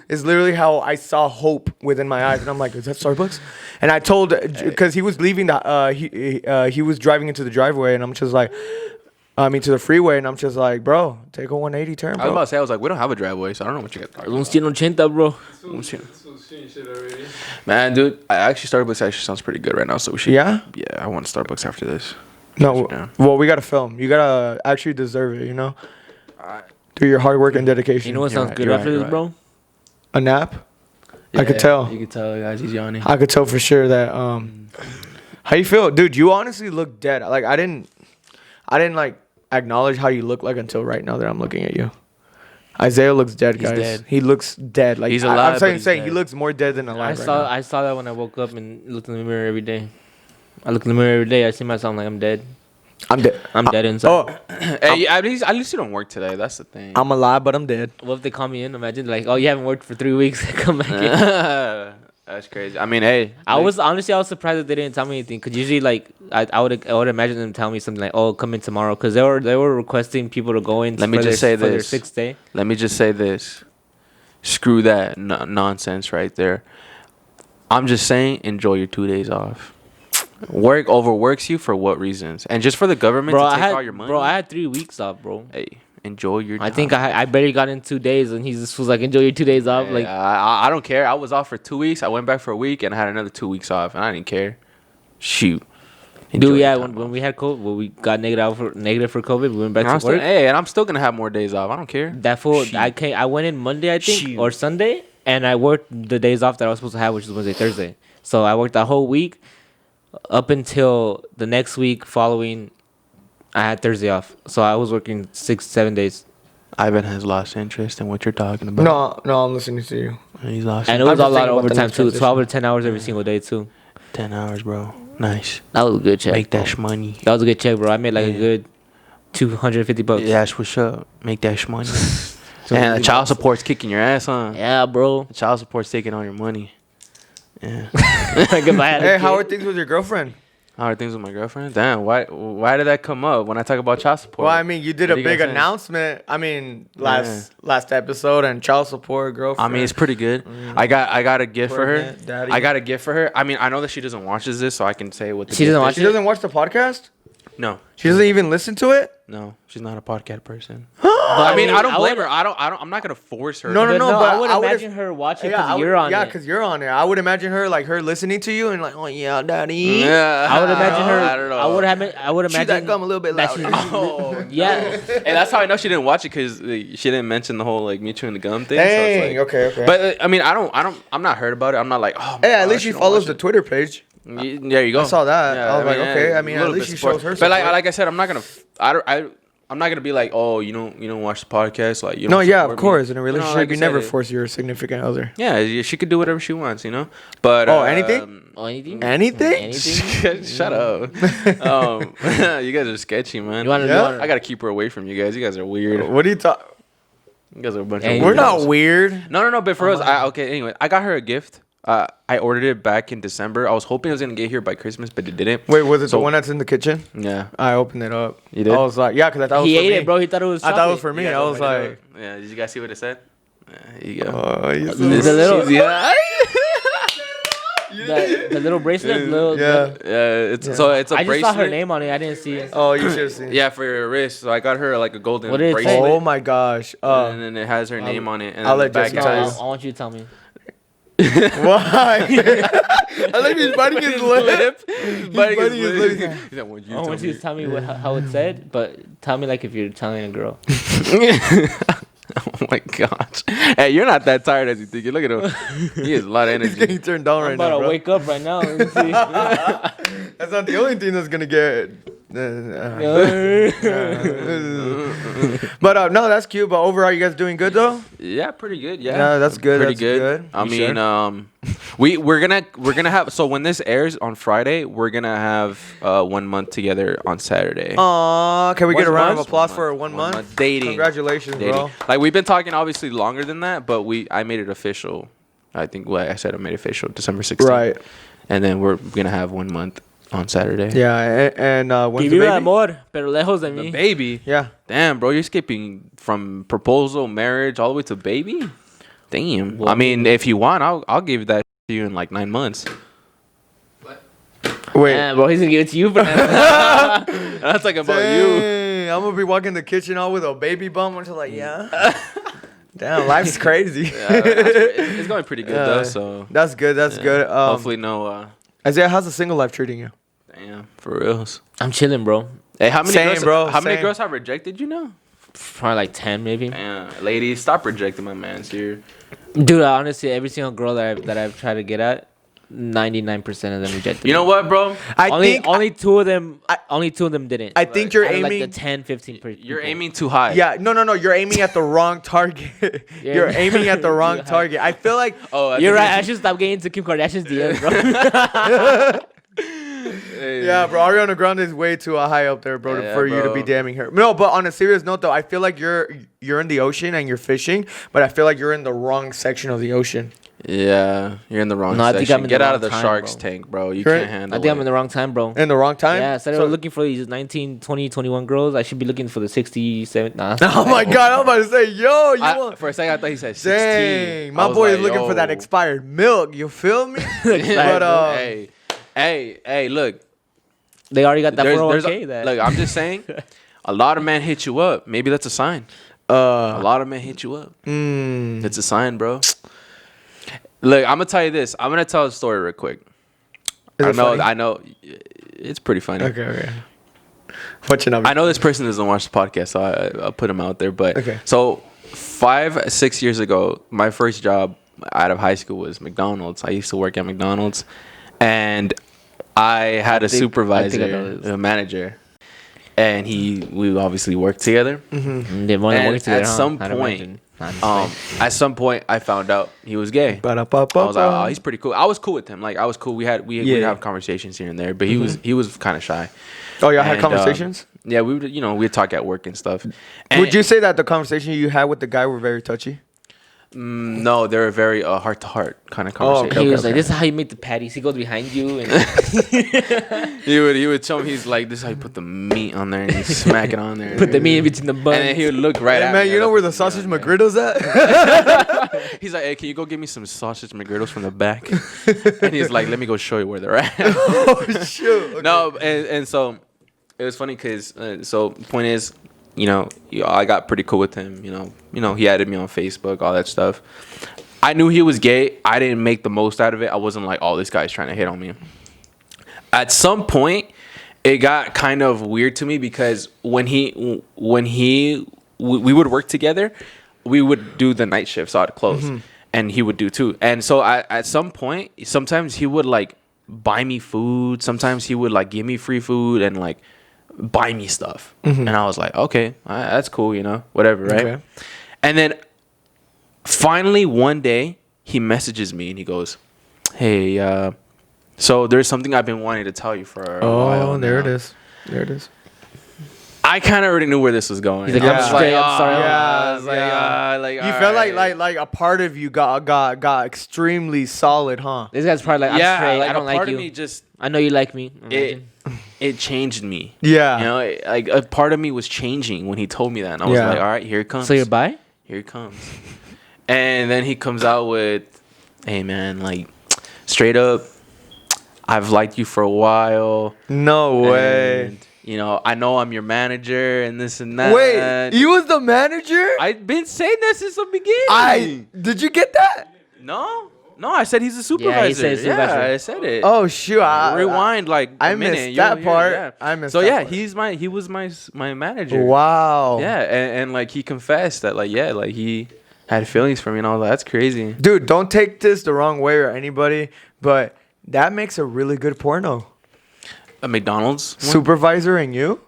Speaker 1: it's literally how I saw hope within my eyes. And I'm like, is that Starbucks? And I told, because he was leaving he was driving into the driveway, and I'm just like, to the freeway, and I'm just like, bro, take a 180 turn,
Speaker 2: I was about
Speaker 1: bro.
Speaker 2: to say, I was like, we don't have a driveway, so I don't know what you got.
Speaker 3: Un 180, bro.
Speaker 4: Shit already.
Speaker 2: Man, dude, Starbucks actually sounds pretty good right now, so we should.
Speaker 1: Yeah?
Speaker 2: Yeah, I want Starbucks after this.
Speaker 1: No,
Speaker 2: Yeah.
Speaker 1: well, we gotta film. You gotta actually deserve it, you know? Through your hard work and dedication.
Speaker 3: You know what
Speaker 2: You're
Speaker 3: sounds
Speaker 2: right,
Speaker 3: good
Speaker 2: you're
Speaker 3: after
Speaker 2: right,
Speaker 3: this,
Speaker 2: you're
Speaker 3: bro?
Speaker 1: A nap? I could tell.
Speaker 2: You could tell, guys, he's yawning.
Speaker 1: I could tell for sure that how you feel, dude? You honestly look dead. Like I didn't like acknowledge how you look like until right now that I'm looking at you. Isaiah looks dead,
Speaker 3: He's
Speaker 1: guys.
Speaker 3: dead.
Speaker 1: He looks dead. Like
Speaker 2: He's
Speaker 1: I'm
Speaker 2: alive, but he's
Speaker 1: saying
Speaker 2: dead.
Speaker 1: he looks more dead than
Speaker 3: I
Speaker 1: alive.
Speaker 3: I saw that when I woke up and looked in the mirror every day. I look in the mirror every day. I see myself like I'm dead.
Speaker 1: I'm dead.
Speaker 3: I'm dead inside.
Speaker 1: Oh,
Speaker 2: Hey, at least you don't work today. That's the thing.
Speaker 1: I'm alive, but I'm dead.
Speaker 3: What if they call me in? Imagine like, oh, you haven't worked for 3 weeks. Come back in.
Speaker 2: That's crazy. I mean, hey,
Speaker 3: I was surprised that they didn't tell me anything. Cause usually like I would imagine them telling me something like, oh, come in tomorrow. Cause they were requesting people to go in.
Speaker 2: Let me
Speaker 3: for
Speaker 2: just
Speaker 3: their,
Speaker 2: say
Speaker 3: for their
Speaker 2: this.
Speaker 3: 6th day.
Speaker 2: Let me just say this. Screw that nonsense right there. I'm just saying, enjoy your 2 days off. Work overworks you for what reasons? And just for the government to take all your money.
Speaker 3: Bro, I had 3 weeks off, bro.
Speaker 2: Hey, enjoy your.
Speaker 3: I think I barely got in 2 days, and he just was like, enjoy your 2 days off. Like,
Speaker 2: I don't care. I was off for 2 weeks. I went back for a week and I had another 2 weeks off, and I didn't care. Shoot. Enjoy
Speaker 3: dude, yeah.
Speaker 2: your time
Speaker 3: When
Speaker 2: off.
Speaker 3: we had COVID, when we got negative for COVID, we went back
Speaker 2: And I'm
Speaker 3: to work.
Speaker 2: hey, and I'm still gonna have more days off. I don't care.
Speaker 3: That fool,
Speaker 2: Shoot.
Speaker 3: I went in Monday, I think,
Speaker 2: Shoot.
Speaker 3: or Sunday, and I worked the days off that I was supposed to have, which is Wednesday, Thursday. So I worked that whole week up until the next week following. I had Thursday off, so I was working 6-7 days,
Speaker 2: Ivan has lost interest in what you're talking about.
Speaker 1: No, I'm listening to you.
Speaker 2: He's lost.
Speaker 3: and it
Speaker 1: I'm
Speaker 3: was
Speaker 1: just
Speaker 3: a lot
Speaker 1: thinking
Speaker 3: of
Speaker 1: about the
Speaker 3: overtime
Speaker 1: next
Speaker 3: too,
Speaker 1: transition.
Speaker 3: 12 to 10 hours every single day too.
Speaker 2: 10 hours, bro. Nice.
Speaker 3: That was a good check.
Speaker 2: Make that
Speaker 3: bro.
Speaker 2: shmoney.
Speaker 3: That was a good check, bro. I made like
Speaker 2: Yeah.
Speaker 3: a good $250.
Speaker 2: Yeah, that's what's up. Make that shmoney. And the child support's kicking your ass, huh?
Speaker 3: Yeah, bro.
Speaker 2: The child support's taking all your money. Yeah.
Speaker 3: Like if I had a
Speaker 1: Hey, how are
Speaker 3: kid.
Speaker 1: things with your girlfriend?
Speaker 2: How are things with my girlfriend? Damn, why did that come up when I talk about child support?
Speaker 1: Well, I mean, you did
Speaker 2: What
Speaker 1: a
Speaker 2: do you
Speaker 1: big
Speaker 2: guys think?
Speaker 1: announcement. I mean, last episode and child support,
Speaker 2: I
Speaker 1: girlfriend.
Speaker 2: mean, it's pretty good. I got a gift for her.
Speaker 1: Pregnant, daddy.
Speaker 2: I got a gift for her. I mean, I know that she doesn't watch this, so I can say what the
Speaker 3: She
Speaker 2: gift
Speaker 3: doesn't
Speaker 2: is.
Speaker 3: watch
Speaker 1: She doesn't watch the podcast.
Speaker 2: No,
Speaker 1: She doesn't even listen to it.
Speaker 2: no, she's not a podcast person.
Speaker 3: But
Speaker 2: I mean, I don't blame
Speaker 3: would-
Speaker 2: her. I'm not gonna force her.
Speaker 1: No,
Speaker 3: But
Speaker 1: no, but
Speaker 3: I would
Speaker 1: I would've-
Speaker 3: imagine her watching
Speaker 1: Yeah,
Speaker 3: because you're on
Speaker 1: yeah,
Speaker 3: it.
Speaker 1: because you're on it. I would imagine her like her listening to you and like, oh yeah, daddy.
Speaker 2: Yeah,
Speaker 3: I would imagine her.
Speaker 2: I don't know.
Speaker 3: I would
Speaker 1: Chew
Speaker 3: imagine
Speaker 1: that gum a little bit
Speaker 3: that
Speaker 1: louder.
Speaker 3: she's-
Speaker 2: Oh,
Speaker 3: Yeah.
Speaker 2: and that's how I know she didn't watch it because she didn't mention the whole like me chewing the gum thing.
Speaker 1: Dang.
Speaker 2: So it's like,
Speaker 1: Okay.
Speaker 2: But I mean, I'm not hurt about it. I'm not like, oh.
Speaker 1: Hey, at least she follows the Twitter page.
Speaker 2: There you go.
Speaker 1: I saw that. I was like, okay. I mean,
Speaker 2: a
Speaker 1: at
Speaker 2: little
Speaker 1: least
Speaker 2: bit
Speaker 1: she
Speaker 2: support.
Speaker 1: shows her
Speaker 2: But
Speaker 1: support.
Speaker 2: like I said, I'm not gonna. I'm not gonna be like, oh, you don't watch the podcast, like you.
Speaker 1: No,
Speaker 2: don't
Speaker 1: yeah,
Speaker 2: support
Speaker 1: of course.
Speaker 2: me.
Speaker 1: In a
Speaker 2: You know,
Speaker 1: relationship,
Speaker 2: like I
Speaker 1: you never
Speaker 2: said,
Speaker 1: force your significant other.
Speaker 2: Yeah, she could do whatever she wants, you know. But
Speaker 1: Oh, anything?
Speaker 3: Oh, anything?
Speaker 1: Anything?
Speaker 3: Anything?
Speaker 2: Shut up. You guys are sketchy, man.
Speaker 3: You want to?
Speaker 1: Yeah.
Speaker 2: I gotta keep her away from you guys. You guys are weird.
Speaker 1: What are you talking?
Speaker 2: You guys are a bunch
Speaker 3: Hey,
Speaker 2: of
Speaker 1: We're
Speaker 2: weirdos.
Speaker 1: not weird.
Speaker 2: No, but for us, okay. Anyway, I got her a gift. I ordered it back in December. I was hoping it was gonna get here by Christmas, but it didn't.
Speaker 1: Wait, was it
Speaker 2: So-
Speaker 1: the one that's in the kitchen?
Speaker 2: Yeah.
Speaker 1: I opened it up.
Speaker 2: You did?
Speaker 1: I was like, yeah, because I thought it was
Speaker 3: He
Speaker 1: for
Speaker 3: ate
Speaker 1: me.
Speaker 3: it, bro. He thought it was
Speaker 1: I
Speaker 3: chocolate.
Speaker 1: thought it was for me.
Speaker 2: You guys
Speaker 1: I
Speaker 2: want
Speaker 1: was
Speaker 2: me to do
Speaker 1: like,
Speaker 2: it? Yeah. Did you guys see what it said? Yeah, here you go.
Speaker 1: you
Speaker 3: The little,
Speaker 2: Yeah.
Speaker 3: the little bracelet. Little,
Speaker 1: yeah.
Speaker 2: Yeah. It's so it's a
Speaker 3: I just
Speaker 2: bracelet.
Speaker 3: saw her name on it. I didn't see it.
Speaker 1: Oh, you should have seen.
Speaker 2: Yeah, for your wrist. So I got her like a golden
Speaker 3: What did it say?
Speaker 2: bracelet.
Speaker 1: Oh my gosh.
Speaker 2: And then it has her name on it. And
Speaker 1: I'll
Speaker 2: then
Speaker 1: let
Speaker 2: the back
Speaker 1: Jesse
Speaker 2: it
Speaker 1: tell you.
Speaker 2: says-
Speaker 3: I want you to tell me.
Speaker 1: Why? I like he's biting his lip.
Speaker 2: Biting
Speaker 1: biting his lip.
Speaker 2: He's like,
Speaker 3: I want you to tell me how it said, but tell me like if you're telling a girl.
Speaker 2: Oh my gosh. Hey, you're not that tired as you think. Look at him. He has a lot of
Speaker 1: He's
Speaker 2: energy.
Speaker 1: getting turned down
Speaker 3: I'm
Speaker 1: right
Speaker 3: about
Speaker 1: now,
Speaker 3: to
Speaker 1: bro.
Speaker 3: wake up right now. Let me see.
Speaker 1: That's not the only thing that's gonna get. But no, that's cute. But overall, you guys doing good though?
Speaker 2: Yeah, pretty good. Yeah,
Speaker 1: Yeah, that's good,
Speaker 2: Pretty
Speaker 1: that's
Speaker 2: good.
Speaker 1: good.
Speaker 2: I
Speaker 1: You
Speaker 2: mean,
Speaker 1: sure?
Speaker 2: we're gonna have. So when this airs on Friday, we're gonna have 1 month together on Saturday.
Speaker 1: Aw, can we get a
Speaker 2: One
Speaker 1: round of
Speaker 2: month?
Speaker 1: applause
Speaker 2: 1
Speaker 1: for
Speaker 2: month.
Speaker 1: 1
Speaker 2: 1
Speaker 1: month?
Speaker 2: month. Dating.
Speaker 1: Congratulations,
Speaker 2: Dating.
Speaker 1: bro.
Speaker 2: Like we've been talking obviously longer than that, but I made it official. I think what I said I made it official December 16th.
Speaker 1: Right.
Speaker 2: And then we're gonna have 1 month on Saturday.
Speaker 1: Yeah, and when's
Speaker 3: Give
Speaker 1: the
Speaker 3: me
Speaker 1: baby?
Speaker 3: amor, pero lejos de
Speaker 2: The
Speaker 3: mí.
Speaker 2: baby.
Speaker 1: Yeah.
Speaker 2: Damn, bro, you're skipping from proposal, marriage, all the way to baby. Damn.
Speaker 3: Well,
Speaker 2: I mean, if you want, I'll give that to you in like 9 months.
Speaker 1: Wait.
Speaker 3: Yeah, bro, he's gonna give it to you for that.
Speaker 2: That's like about you.
Speaker 1: Dang, I'm gonna be walking the kitchen all with a baby bump. I'm just like, yeah. Damn, life's crazy.
Speaker 2: It's going pretty good though. So
Speaker 1: That's good. That's
Speaker 2: yeah.
Speaker 1: good.
Speaker 2: Hopefully, no.
Speaker 1: Isaiah, how's the single life treating you?
Speaker 2: Damn, for reals.
Speaker 3: I'm chilling, bro.
Speaker 2: Hey, how many
Speaker 1: Same,
Speaker 2: girls?
Speaker 1: bro,
Speaker 2: How many
Speaker 1: same.
Speaker 2: girls have rejected you now?
Speaker 3: Probably like 10, maybe.
Speaker 2: Damn, ladies, stop rejecting my man's here.
Speaker 3: Dude, honestly, every single girl that I've tried to get at, 99% of them rejected.
Speaker 2: You know
Speaker 3: me.
Speaker 2: what, bro?
Speaker 3: Only two of them didn't.
Speaker 1: I think you're
Speaker 3: Out of,
Speaker 1: aiming.
Speaker 3: like the 10, 15
Speaker 2: You're aiming too high.
Speaker 1: Yeah, no. You're aiming at the wrong target. You're aiming at the wrong target. I feel like.
Speaker 2: Oh,
Speaker 3: You're right. I should stop getting into Kim Kardashian's DMs, bro.
Speaker 1: Yeah, bro. Ariana Grande is way too high up there, bro,
Speaker 2: Yeah,
Speaker 1: for you to be
Speaker 2: bro.
Speaker 1: damning her. No, but on a serious note, though, I feel like you're in the ocean and you're fishing, but I feel like you're in the wrong section of the ocean.
Speaker 2: Yeah, you're in the wrong
Speaker 3: No, I
Speaker 2: section.
Speaker 3: think I'm in
Speaker 2: Get
Speaker 3: the
Speaker 2: out
Speaker 3: wrong
Speaker 2: of the
Speaker 3: time,
Speaker 2: shark's
Speaker 3: bro.
Speaker 2: tank, bro. You
Speaker 1: Correct.
Speaker 2: can't handle
Speaker 3: I think I'm
Speaker 2: it.
Speaker 3: in the wrong time, bro.
Speaker 1: In the wrong time.
Speaker 3: Yeah, instead
Speaker 1: So-
Speaker 3: of looking for these 19, 20, 21 girls, I should be looking for the 67. Nah.
Speaker 1: Oh my God! I'm about to say, yo, you want?
Speaker 2: For a second, I thought he said 16.
Speaker 1: Dang,
Speaker 2: I
Speaker 1: my
Speaker 2: was
Speaker 1: boy
Speaker 2: like,
Speaker 1: is looking for that
Speaker 2: yo.
Speaker 1: expired milk. You feel me?
Speaker 2: Yeah,
Speaker 1: But
Speaker 2: hey, look.
Speaker 3: They already got that
Speaker 2: There's
Speaker 3: 401k.
Speaker 2: look, I'm just saying, a lot of men hit you up. Maybe that's a sign. A lot of men hit you up. It's a sign, bro. Look, I'm gonna tell you this. I'm gonna tell a story real quick.
Speaker 1: Is it funny?
Speaker 2: I know. It's pretty funny.
Speaker 1: Okay. What's your number?
Speaker 2: I know this person doesn't watch the podcast, so I'll put him out there. But
Speaker 1: Okay.
Speaker 2: So 5-6 years ago, my first job out of high school was McDonald's. I used to work at McDonald's, and I had a
Speaker 3: think I
Speaker 2: supervisor,
Speaker 3: know this.
Speaker 2: a manager, and we obviously worked together.
Speaker 3: They want to
Speaker 2: And
Speaker 3: work together,
Speaker 2: at
Speaker 3: huh?
Speaker 2: some
Speaker 3: I'd
Speaker 2: point,
Speaker 3: imagine. Nah, I'm just playing.
Speaker 2: At some point, I found out he was gay. I was like, oh, he's pretty cool. I was cool with him. Like, I was cool. We'd
Speaker 1: Yeah.
Speaker 2: have conversations here and there, but he was kind of shy.
Speaker 1: Oh, y'all had
Speaker 2: And,
Speaker 1: conversations?
Speaker 2: Yeah, we would, we'd talk at work and stuff. And
Speaker 1: Would you say that the conversation you had with the guy were very touchy?
Speaker 2: No, they're a very heart to heart kind of
Speaker 1: Oh,
Speaker 2: conversation.
Speaker 3: He
Speaker 1: okay,
Speaker 3: was like, "This is how you make the patties." He goes behind you, and
Speaker 2: He would show me. He's like, this is how you put the meat on there and you smack it on there.
Speaker 3: put the meat in between the buns.
Speaker 2: And then he would look right
Speaker 1: Hey,
Speaker 2: at
Speaker 1: man,
Speaker 2: me.
Speaker 1: you know where the
Speaker 2: I'd put
Speaker 1: sausage
Speaker 2: meat on there.
Speaker 1: McGriddle's at?
Speaker 2: He's like, hey, can you go get me some sausage McGriddles from the back? And he's like, let me go show you where they're at.
Speaker 1: Oh, shoot. Okay.
Speaker 2: No, and so it was funny because so the point is, I got pretty cool with him. He added me on Facebook, all that stuff. I knew he was gay. I didn't make the most out of it. I wasn't like, oh, this guy's trying to hit on me. At some point, it got kind of weird to me because when we would work together, we would do the night shift, so I'd close, and he would do too. And so at some point, sometimes he would like buy me food. Sometimes he would like give me free food and like buy me stuff. And I was like, okay, that's cool, whatever, right?
Speaker 1: Okay.
Speaker 2: And then finally one day he messages me and he goes, hey, so there's something I've been wanting to tell you for a while.
Speaker 1: Oh, there it
Speaker 2: now."
Speaker 1: is. There it is.
Speaker 2: I kind of already knew where this was going.
Speaker 3: He's like,
Speaker 2: I
Speaker 3: I'm
Speaker 2: was
Speaker 3: straight,
Speaker 2: like,
Speaker 3: I'm sorry.
Speaker 2: I was like, like
Speaker 1: You
Speaker 2: all
Speaker 1: felt
Speaker 2: right.
Speaker 1: like a part of you got extremely solid, huh?
Speaker 3: This guy's probably like, I'm
Speaker 2: yeah,
Speaker 3: straight.
Speaker 2: like
Speaker 3: I don't
Speaker 2: a
Speaker 3: like
Speaker 2: part
Speaker 3: you.
Speaker 2: of me just
Speaker 3: I know you like me.
Speaker 2: it
Speaker 3: Imagine.
Speaker 2: it changed me.
Speaker 1: Yeah.
Speaker 2: You know, like a part of me was changing when he told me that, and I was
Speaker 1: Yeah.
Speaker 2: like, all right, here it comes.
Speaker 3: So you're bi?
Speaker 2: Here it comes. And then he comes out with, hey man, like straight up, I've liked you for a while.
Speaker 1: No way.
Speaker 2: And, you know, I know I'm your manager and this and that.
Speaker 1: Wait, you was the manager?
Speaker 2: I've been saying that since the beginning.
Speaker 1: Did you get that?
Speaker 2: No, I said he's a supervisor.
Speaker 3: Yeah, he said supervisor.
Speaker 2: Yeah, I said it.
Speaker 1: Oh shoot!
Speaker 2: Rewind like
Speaker 1: I
Speaker 2: a minute.
Speaker 1: missed that
Speaker 2: You'll hear it,
Speaker 1: part.
Speaker 2: yeah.
Speaker 1: I missed
Speaker 2: So
Speaker 1: that
Speaker 2: yeah,
Speaker 1: part.
Speaker 2: he was my manager.
Speaker 1: Wow.
Speaker 2: Yeah, and like he confessed that like he had feelings for me, and I was like, that's crazy.
Speaker 1: Dude, don't take this the wrong way or anybody, but that makes a really good porno.
Speaker 2: A McDonald's one?
Speaker 1: Supervisor and you?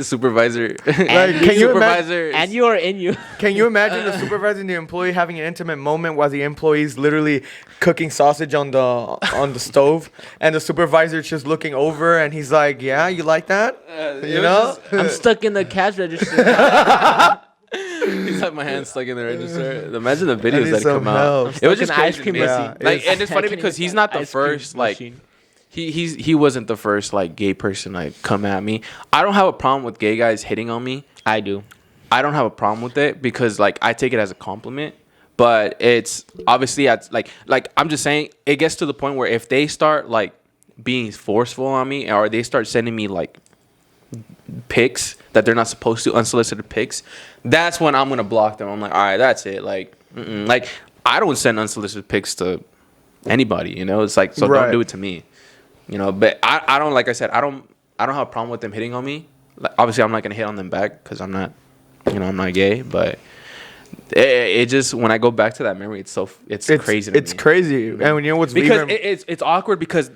Speaker 2: Supervisor.
Speaker 1: Like, can you
Speaker 2: supervisor?
Speaker 3: And you are in you.
Speaker 1: Can you imagine the supervisor and the employee having an intimate moment while the employee's literally cooking sausage on the stove, and the supervisor's just looking over and he's like, "Yeah, you like that? You know?"
Speaker 3: I'm stuck in the cash register.
Speaker 2: He's like my hand stuck in the register. Imagine the
Speaker 1: I
Speaker 2: videos
Speaker 1: need
Speaker 2: that
Speaker 1: some
Speaker 2: come out.
Speaker 1: help.
Speaker 2: It was
Speaker 3: Stuck in
Speaker 2: just
Speaker 3: the ice
Speaker 2: crazy
Speaker 3: cream
Speaker 2: to me.
Speaker 1: machine.
Speaker 2: Like, and it's
Speaker 3: I
Speaker 2: funny
Speaker 3: can't
Speaker 2: because
Speaker 3: even
Speaker 2: he's
Speaker 3: say
Speaker 2: not the
Speaker 3: ice cream
Speaker 2: first like
Speaker 3: machine.
Speaker 2: he wasn't the first like gay person like come at me. I don't have a problem with gay guys hitting on me.
Speaker 3: I do.
Speaker 2: I don't have a problem with it because like I take it as a compliment. But it's obviously like I'm just saying it gets to the point where if they start like being forceful on me or they start sending me like pics that they're not supposed to, unsolicited pics, that's when I'm gonna block them. I'm like, all right, that's it. Like, like I don't send unsolicited pics to anybody. You know, it's like so
Speaker 1: Right.
Speaker 2: don't do it to me. You know, but I don't like I said I don't have a problem with them hitting on me. Like, obviously, I'm not gonna hit on them back because I'm not gay. But it just when I go back to that memory, it's crazy. To
Speaker 1: It's
Speaker 2: me.
Speaker 1: crazy, and when you know what's
Speaker 2: Because
Speaker 1: even,
Speaker 2: it's awkward because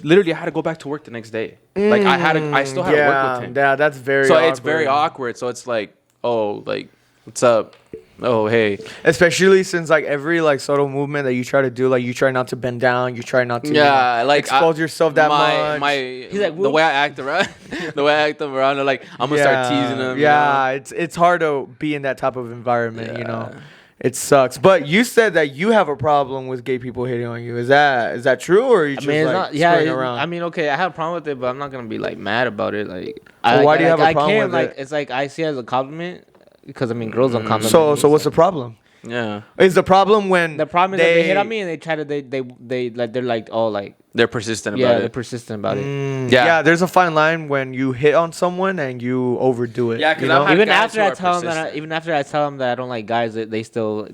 Speaker 2: literally I had to go back to work the next day. Like I still had to work with him.
Speaker 1: Yeah, that's very.
Speaker 2: So
Speaker 1: awkward.
Speaker 2: it's very awkward. So it's like, oh, like what's up? Oh, hey.
Speaker 1: Especially since like every like subtle movement that you try to do, like you try not to bend down, you try not to
Speaker 2: Yeah, like
Speaker 1: expose yourself that much.
Speaker 3: He's like,
Speaker 2: the way I act around, they're like I'm gonna start teasing them.
Speaker 1: Yeah, it's hard to be in that type of environment. You know, it sucks. But you said that you have a problem with gay people hitting on you. Is that true, or are you
Speaker 3: I
Speaker 1: just
Speaker 3: mean, it's
Speaker 1: like
Speaker 3: not. Yeah,
Speaker 1: screwing around?
Speaker 3: I mean, okay, I have a problem with it, but I'm not gonna be like mad about it. Like,
Speaker 1: Well, why do you have a
Speaker 3: I
Speaker 1: problem
Speaker 3: can't,
Speaker 1: with
Speaker 3: like,
Speaker 1: it?
Speaker 3: It's like I see it as a compliment because I mean, girls don't compliment.
Speaker 1: so
Speaker 3: me,
Speaker 1: what's the problem?
Speaker 2: Yeah.
Speaker 1: Is the problem when
Speaker 3: The problem is that they hit on me and they try to they like they're like oh like
Speaker 2: They're persistent
Speaker 3: yeah
Speaker 2: about
Speaker 3: they're
Speaker 2: it.
Speaker 3: persistent about it.
Speaker 2: Yeah.
Speaker 1: Yeah, there's a fine line when you hit on someone and you overdo it.
Speaker 2: Yeah, 'cause
Speaker 1: you
Speaker 2: I've
Speaker 1: know?
Speaker 2: had
Speaker 3: Even
Speaker 2: guys
Speaker 3: after
Speaker 2: who
Speaker 3: I
Speaker 2: are
Speaker 3: tell them that I don't like guys, they're still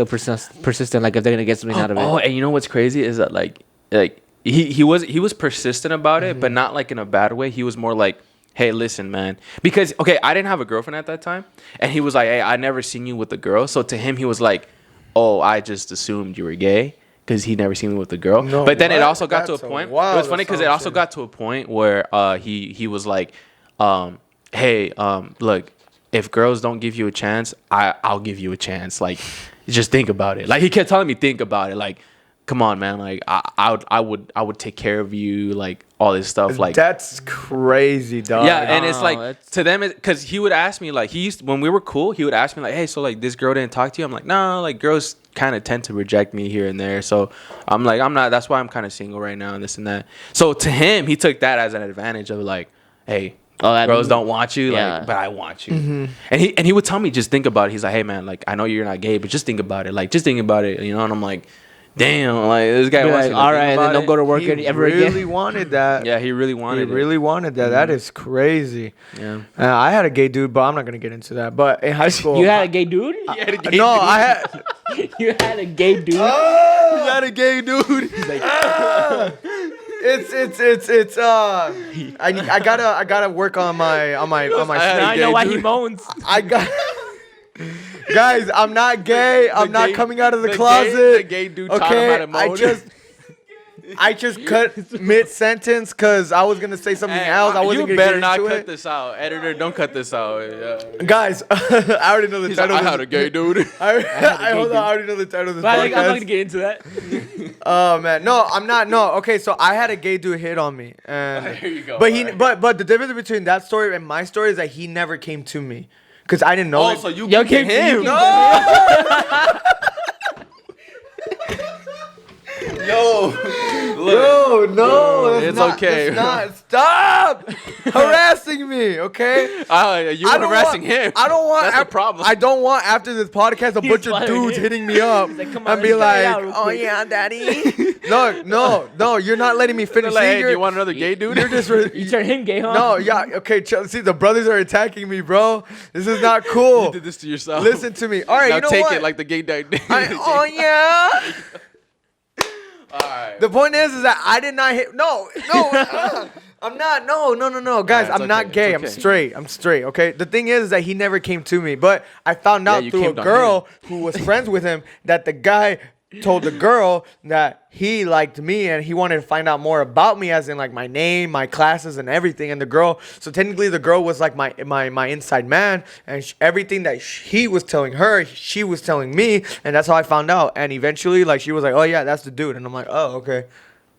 Speaker 3: persistent. Like if they're gonna get something out of it.
Speaker 2: Oh, and you know what's crazy is that like he was persistent about it, but not like in a bad way. He was more like, hey, listen, man. Because, okay, I didn't have a girlfriend at that time. And he was like, hey, I never seen you with a girl. So to him, he was like, oh, I just assumed you were gay because he never seen me with a girl.
Speaker 1: No,
Speaker 2: but then it
Speaker 1: what?
Speaker 2: also got to a
Speaker 1: That's a
Speaker 2: point. It
Speaker 1: wild
Speaker 2: was funny because it also
Speaker 1: assumption.
Speaker 2: got to a point where he was like, hey, look, if girls don't give you a chance, I'll give you a chance. Like, just think about it. Like, he kept telling me, think about it. Like, come on, man. Like, I would take care of you. Like, all this stuff. Like,
Speaker 1: That's crazy, dog.
Speaker 2: yeah, and it's
Speaker 3: Oh,
Speaker 2: like
Speaker 3: that's-
Speaker 2: to them because he would ask me like when we were cool, he would ask me like, hey, so like this girl didn't talk to you? I'm like, no, like girls kind of tend to reject me here and there. So I'm like, I'm not. That's why I'm kind of single right now and this and that. So to him, he took that as an advantage of like, hey, girls don't want you,
Speaker 3: yeah.
Speaker 2: like, but I want you. And he would tell me just think about it. He's like, hey man, like I know you're not gay, but just think about it. Like just think about it, you know. And I'm like, damn, like this guy
Speaker 3: Be
Speaker 2: wants
Speaker 3: like,
Speaker 2: me to
Speaker 3: all
Speaker 2: think
Speaker 3: right, and
Speaker 2: about
Speaker 3: then don't
Speaker 2: it.
Speaker 3: go to work
Speaker 1: He
Speaker 3: ever
Speaker 1: really
Speaker 3: again.
Speaker 1: wanted that.
Speaker 2: Yeah, he really
Speaker 1: He
Speaker 2: wanted it.
Speaker 1: really wanted that. That is crazy.
Speaker 2: Yeah.
Speaker 1: I had a gay dude, but I'm not gonna get into that. But in high school,
Speaker 3: You had a gay dude?
Speaker 1: no, I had.
Speaker 3: You had a gay dude?
Speaker 1: You had a gay dude. It's I gotta work on my
Speaker 3: I know why he moans.
Speaker 1: I got guys, I'm not gay. I'm not
Speaker 2: gay-
Speaker 1: coming out of the
Speaker 2: the
Speaker 1: closet.
Speaker 2: gay dude taught him
Speaker 1: okay,
Speaker 2: how to moan.
Speaker 1: I just cut mid sentence because I was gonna say something else. I wasn't
Speaker 2: you
Speaker 1: gonna
Speaker 2: better
Speaker 1: get
Speaker 2: not
Speaker 1: into
Speaker 2: cut
Speaker 1: it.
Speaker 2: this out, editor. Don't cut this out. Yeah.
Speaker 1: Guys, I already know the
Speaker 2: He's like,
Speaker 1: title.
Speaker 2: I
Speaker 1: of
Speaker 2: had
Speaker 1: this-
Speaker 2: a gay dude.
Speaker 1: I already know the title of this
Speaker 3: But I'm not
Speaker 1: podcast.
Speaker 3: gonna get into that.
Speaker 1: Oh man, no, I'm not. No, okay, so I had a gay dude hit on me, and
Speaker 2: There you go.
Speaker 1: but but the difference between that story and my story is that he never came to me, Because I didn't know.
Speaker 2: Oh,
Speaker 1: it.
Speaker 2: so you
Speaker 3: Yo,
Speaker 2: kicked
Speaker 3: Kim,
Speaker 2: him?
Speaker 1: Yo, no, that's
Speaker 2: It's
Speaker 1: not,
Speaker 2: okay.
Speaker 1: that's not. Stop harassing me, okay?
Speaker 2: You
Speaker 1: I
Speaker 2: were
Speaker 1: don't
Speaker 2: harassing
Speaker 1: want-
Speaker 2: him.
Speaker 1: I don't want.
Speaker 2: That's the problem.
Speaker 1: I don't want after this podcast a bunch of
Speaker 3: bothering
Speaker 1: dudes
Speaker 3: him.
Speaker 1: hitting me up
Speaker 3: He's like, "Come on,
Speaker 1: and be
Speaker 3: let's try it
Speaker 1: like,
Speaker 3: out real
Speaker 1: "Oh
Speaker 3: quick."
Speaker 1: yeah, daddy." no, you're not letting me
Speaker 2: They're
Speaker 1: finish.
Speaker 2: like,
Speaker 1: See,
Speaker 2: hey, do
Speaker 1: you're-
Speaker 2: you want another gay dude?
Speaker 1: You're just.
Speaker 3: You turn him gay, huh?
Speaker 1: No, yeah, okay. See, the brothers are attacking me, bro. This is not cool.
Speaker 2: You did this to yourself.
Speaker 1: Listen to me. All right,
Speaker 2: Now
Speaker 1: you know
Speaker 2: take
Speaker 1: what?
Speaker 2: it like the gay dude.
Speaker 1: Oh yeah.
Speaker 2: All right.
Speaker 1: The point is that I did not hit. No, I'm not. No, guys.
Speaker 2: Nah, it's
Speaker 1: I'm not
Speaker 2: okay,
Speaker 1: gay.
Speaker 2: it's okay.
Speaker 1: I'm straight. Okay. The thing is that he never came to me, but I found out
Speaker 2: you
Speaker 1: through a
Speaker 2: caved on
Speaker 1: girl who was friends with him that the guy told the girl that he liked me and he wanted to find out more about me, as in like my name, my classes, and everything. And the girl, so technically the girl was like my inside man, and everything that he was telling her, she was telling me, and that's how I found out. And eventually, like, she was like, "Oh yeah, that's the dude," and I'm like, "Oh, okay."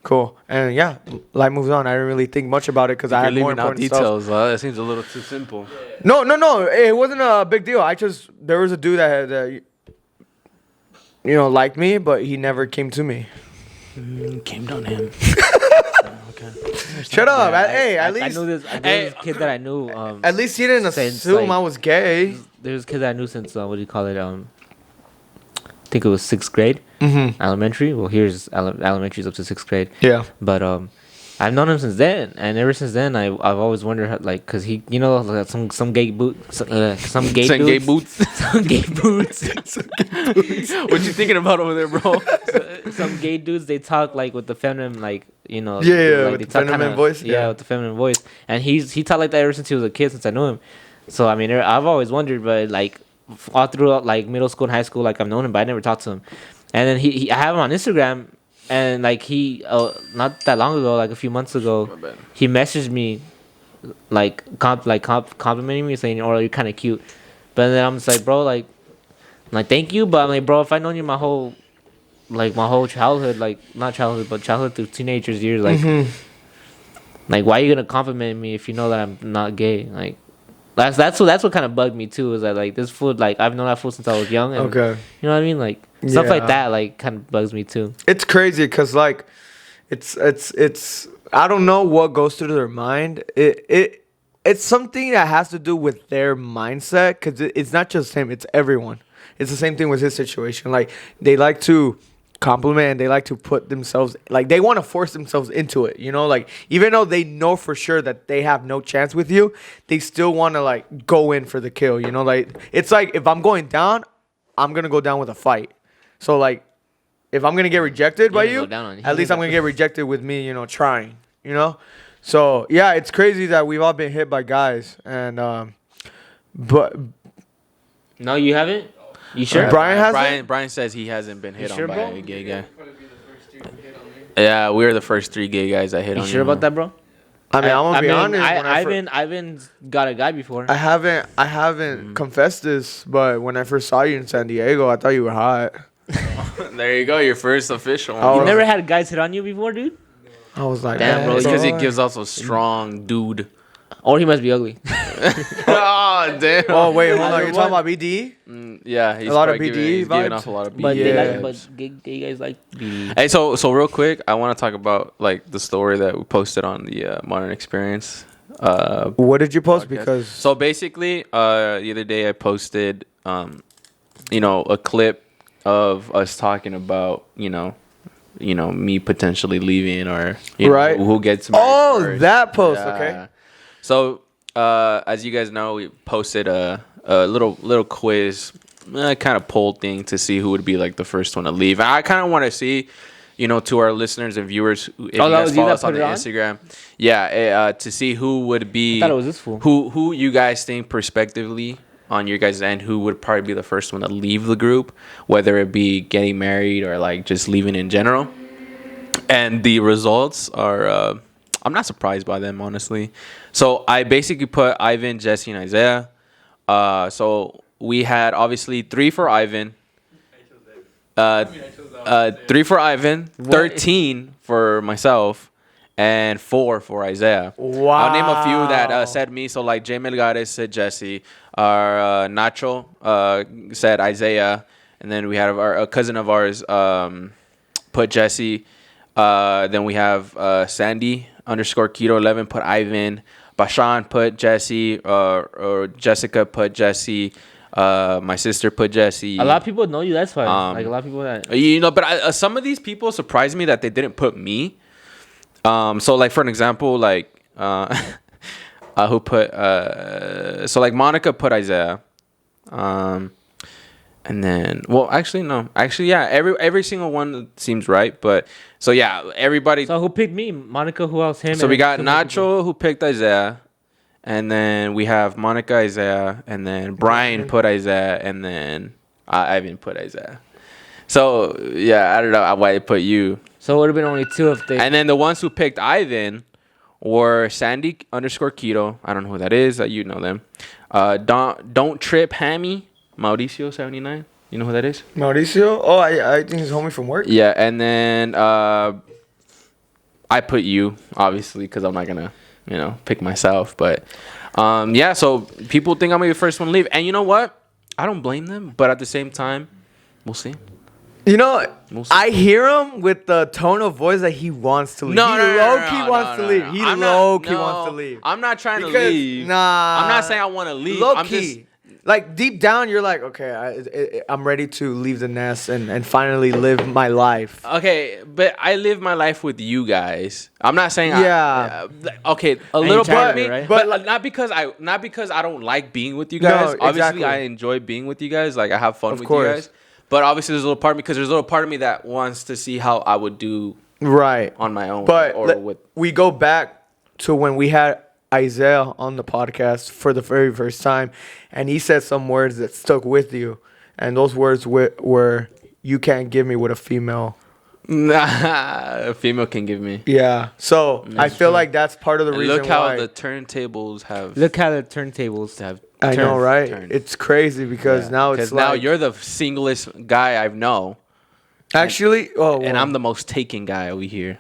Speaker 1: Cool. And yeah, life moves on. I didn't really think much about it because I
Speaker 2: You're
Speaker 1: had more
Speaker 2: leaving out
Speaker 1: important stuff.
Speaker 2: details. That seems a little too simple.
Speaker 1: No. It wasn't a big deal. There was a dude that had, liked me, but he never came to me.
Speaker 2: Came down him. Okay.
Speaker 1: Shut up.
Speaker 3: Yeah,
Speaker 1: Hey,
Speaker 3: I
Speaker 1: at least.
Speaker 3: knew this kid that I knew.
Speaker 1: At least he didn't
Speaker 3: Since,
Speaker 1: assume
Speaker 3: like-
Speaker 1: I was gay.
Speaker 3: There's kids that I knew since what do you call it? I think it was 6th grade,
Speaker 1: Mm-hmm.
Speaker 3: elementary. Well, here's elementary's up to 6th grade.
Speaker 1: Yeah.
Speaker 3: But I've known him since then, and ever since then, I've always wondered how, like, cause he, like, some gay some gay
Speaker 2: Some
Speaker 3: dudes,
Speaker 2: gay boots.
Speaker 3: some gay boots,
Speaker 2: What you thinking about over there, bro?
Speaker 3: some gay dudes. They talk like with the feminine, like,
Speaker 1: Yeah,
Speaker 3: like,
Speaker 1: with
Speaker 3: they
Speaker 1: the
Speaker 3: talk
Speaker 1: feminine voice,
Speaker 3: Yeah,
Speaker 1: yeah.
Speaker 3: with the feminine voice, and he talked like that ever since he was a kid, since I knew him. So I mean, I've always wondered, but like all throughout like middle school and high school, like I've known him, but I never talked to him. And then he I have him on Instagram. And like he, not that long ago, like a few months ago,
Speaker 2: My bad.
Speaker 3: he messaged me, complimenting me, saying, "Oh, you're kind of cute." But then I'm just like, bro, like thank you, but I'm like, bro, if I known you my whole childhood, like not childhood, but childhood through teenagers years, like,
Speaker 1: Mm-hmm.
Speaker 3: like why are you gonna compliment me if you know that I'm not gay? Like, that's what kind of bugged me too. Is that like this fool, like I've known that fool since I was young. And,
Speaker 1: Okay.
Speaker 3: You know what I mean? Like stuff
Speaker 1: Yeah.
Speaker 3: like that, like kind of bugs me too.
Speaker 1: It's crazy because like, it's I don't know what goes through their mind. It's something that has to do with their mindset because it's not just him. It's everyone. It's the same thing with his situation. Like they like to compliment and they like to put themselves, like they want to force themselves into it, like even though they know for sure that they have no chance with you, they still want to like go in for the kill, like it's like if I'm going down, I'm gonna go down with a fight. So like if I'm gonna get rejected by
Speaker 3: gonna
Speaker 1: you,
Speaker 3: go down on-
Speaker 1: at least I'm gonna get rejected with me, trying, so yeah, it's crazy that we've all been hit by guys, and but
Speaker 3: No, you haven't. You sure?
Speaker 1: Brian hasn't?
Speaker 2: Brian says he hasn't been hit
Speaker 3: You
Speaker 2: on
Speaker 3: sure,
Speaker 2: by
Speaker 3: bro?
Speaker 2: a gay guy.
Speaker 4: Probably be the first two to hit on me.
Speaker 2: Yeah, we're the first 3 gay guys that hit
Speaker 3: You
Speaker 2: on
Speaker 3: sure about that, bro?
Speaker 1: I mean, I'm gonna be honest. when
Speaker 3: Ivan got a guy before.
Speaker 1: I haven't confessed this, but when I first saw you in San Diego, I thought you were hot.
Speaker 2: There you go, your first official one.
Speaker 1: Oh,
Speaker 3: You never had guys hit on you before, dude?
Speaker 1: I was like,
Speaker 3: Damn, bro,
Speaker 2: It's because he
Speaker 1: boy.
Speaker 2: gives off a strong dude.
Speaker 3: Or he must be ugly.
Speaker 2: Oh, damn.
Speaker 1: Oh wait, hold on.
Speaker 3: Either
Speaker 1: You're talking
Speaker 3: one.
Speaker 1: about BD?
Speaker 2: Yeah, he's
Speaker 1: A lot of
Speaker 2: probably
Speaker 1: BDE
Speaker 2: he's giving
Speaker 1: vibes?
Speaker 2: off a lot of BDE
Speaker 3: But they
Speaker 1: Yeah.
Speaker 3: like, but gay guys like BD.
Speaker 2: Hey, so real quick, I want to talk about like the story that we posted on the Modern Experience.
Speaker 1: What did you post?
Speaker 2: Podcast.
Speaker 1: Because
Speaker 2: So basically, the other day I posted, a clip of us talking about, me potentially leaving or
Speaker 1: Right.
Speaker 2: who gets married first.
Speaker 1: that post.
Speaker 2: Yeah.
Speaker 1: Okay.
Speaker 2: So as you guys know, we posted a little quiz, kind of poll thing to see who would be like the first one to leave. And I kind of want to see, to our listeners and viewers, if you
Speaker 3: that
Speaker 2: guys
Speaker 3: was you
Speaker 2: follow
Speaker 3: that
Speaker 2: us on
Speaker 3: put
Speaker 2: the
Speaker 3: it on?
Speaker 2: Instagram, yeah, to see who would be.
Speaker 3: I thought it was this fool.
Speaker 2: Who you guys think prospectively on your guys' end, who would probably be the first one to leave the group, whether it be getting married or like just leaving in general. And the results are, I'm not surprised by them, honestly. So I basically put Ivan, Jesse, and Isiah. So we had obviously 3 for Ivan, 3 for Ivan, 13 for myself, and 4 for Isiah.
Speaker 1: Wow.
Speaker 2: I'll name a few that said me. So like Jay Melgares said Jesse, Our Nacho said Isiah, and then we have a cousin of ours put Jesse. Then we have Sandy _Keto 11 put Ivan. Bashan put Jesse. Or Jessica put Jesse. My sister put Jesse.
Speaker 3: A lot of people know you. That's fine. Like a lot of people that
Speaker 2: but some of these people surprised me that they didn't put me. So like for an example, like who put so like Monica put Isiah. And then, well, actually, yeah, every single one seems right. But so yeah, everybody.
Speaker 3: So who picked me? Monica. Who else? Him.
Speaker 2: So we got Nacho who picked Isiah, and then we have Monica, Isiah, and then Brian put Isiah, and then Ivan put Isiah. So yeah, I don't know why they put you.
Speaker 3: So it would have been only two if they.
Speaker 2: And then the ones who picked Ivan were Sandy _Keto. I don't know who that is. You know them. Don't trip Hammy. Mauricio 79. You know who that is?
Speaker 1: Mauricio? Oh, I think he's homie from work.
Speaker 2: Yeah, and then I put you, obviously, because I'm not going to, pick myself. But, yeah, so people think I'm going to be the first one to leave. And you know what? I don't blame them. But at the same time, we'll see.
Speaker 1: You know, I hear him with the tone of voice that he wants to leave. He low-key wants to leave. He low-key wants to leave.
Speaker 2: I'm not trying to leave.
Speaker 1: Nah.
Speaker 2: I'm not saying I want to leave.
Speaker 1: Low-key. Like, deep down, you're like, okay, I'm ready to leave the nest and finally live my life.
Speaker 2: Okay, but I live my life with you guys. I'm not saying okay, a
Speaker 3: And
Speaker 2: little
Speaker 3: you
Speaker 2: part of
Speaker 3: tried
Speaker 2: me,
Speaker 3: it, right?
Speaker 2: but not because I don't like being with you guys.
Speaker 1: No,
Speaker 2: Obviously,
Speaker 1: exactly.
Speaker 2: I enjoy being with you guys. Like I have fun
Speaker 1: Of
Speaker 2: with
Speaker 1: course.
Speaker 2: you guys. But obviously, there's a little part of me because there's a little part of me that wants to see how I would do
Speaker 1: Right.
Speaker 2: on my own.
Speaker 1: But
Speaker 2: with
Speaker 1: we go back to when we had Isiah on the podcast for the very first time, and he said some words that stuck with you, and those words were "you can't give me what a female."
Speaker 2: Nah, a female can give me.
Speaker 1: Yeah, so I feel like that's part of the
Speaker 2: And
Speaker 1: reason
Speaker 2: look how
Speaker 1: why.
Speaker 2: the turntables have.
Speaker 3: Look how the turntables have.
Speaker 1: I know, right?
Speaker 2: turned.
Speaker 1: It's crazy because now it's
Speaker 2: now
Speaker 1: like
Speaker 2: you're the singlest guy I know,
Speaker 1: actually. Oh,
Speaker 2: and
Speaker 1: well.
Speaker 2: I'm the most taken guy over here.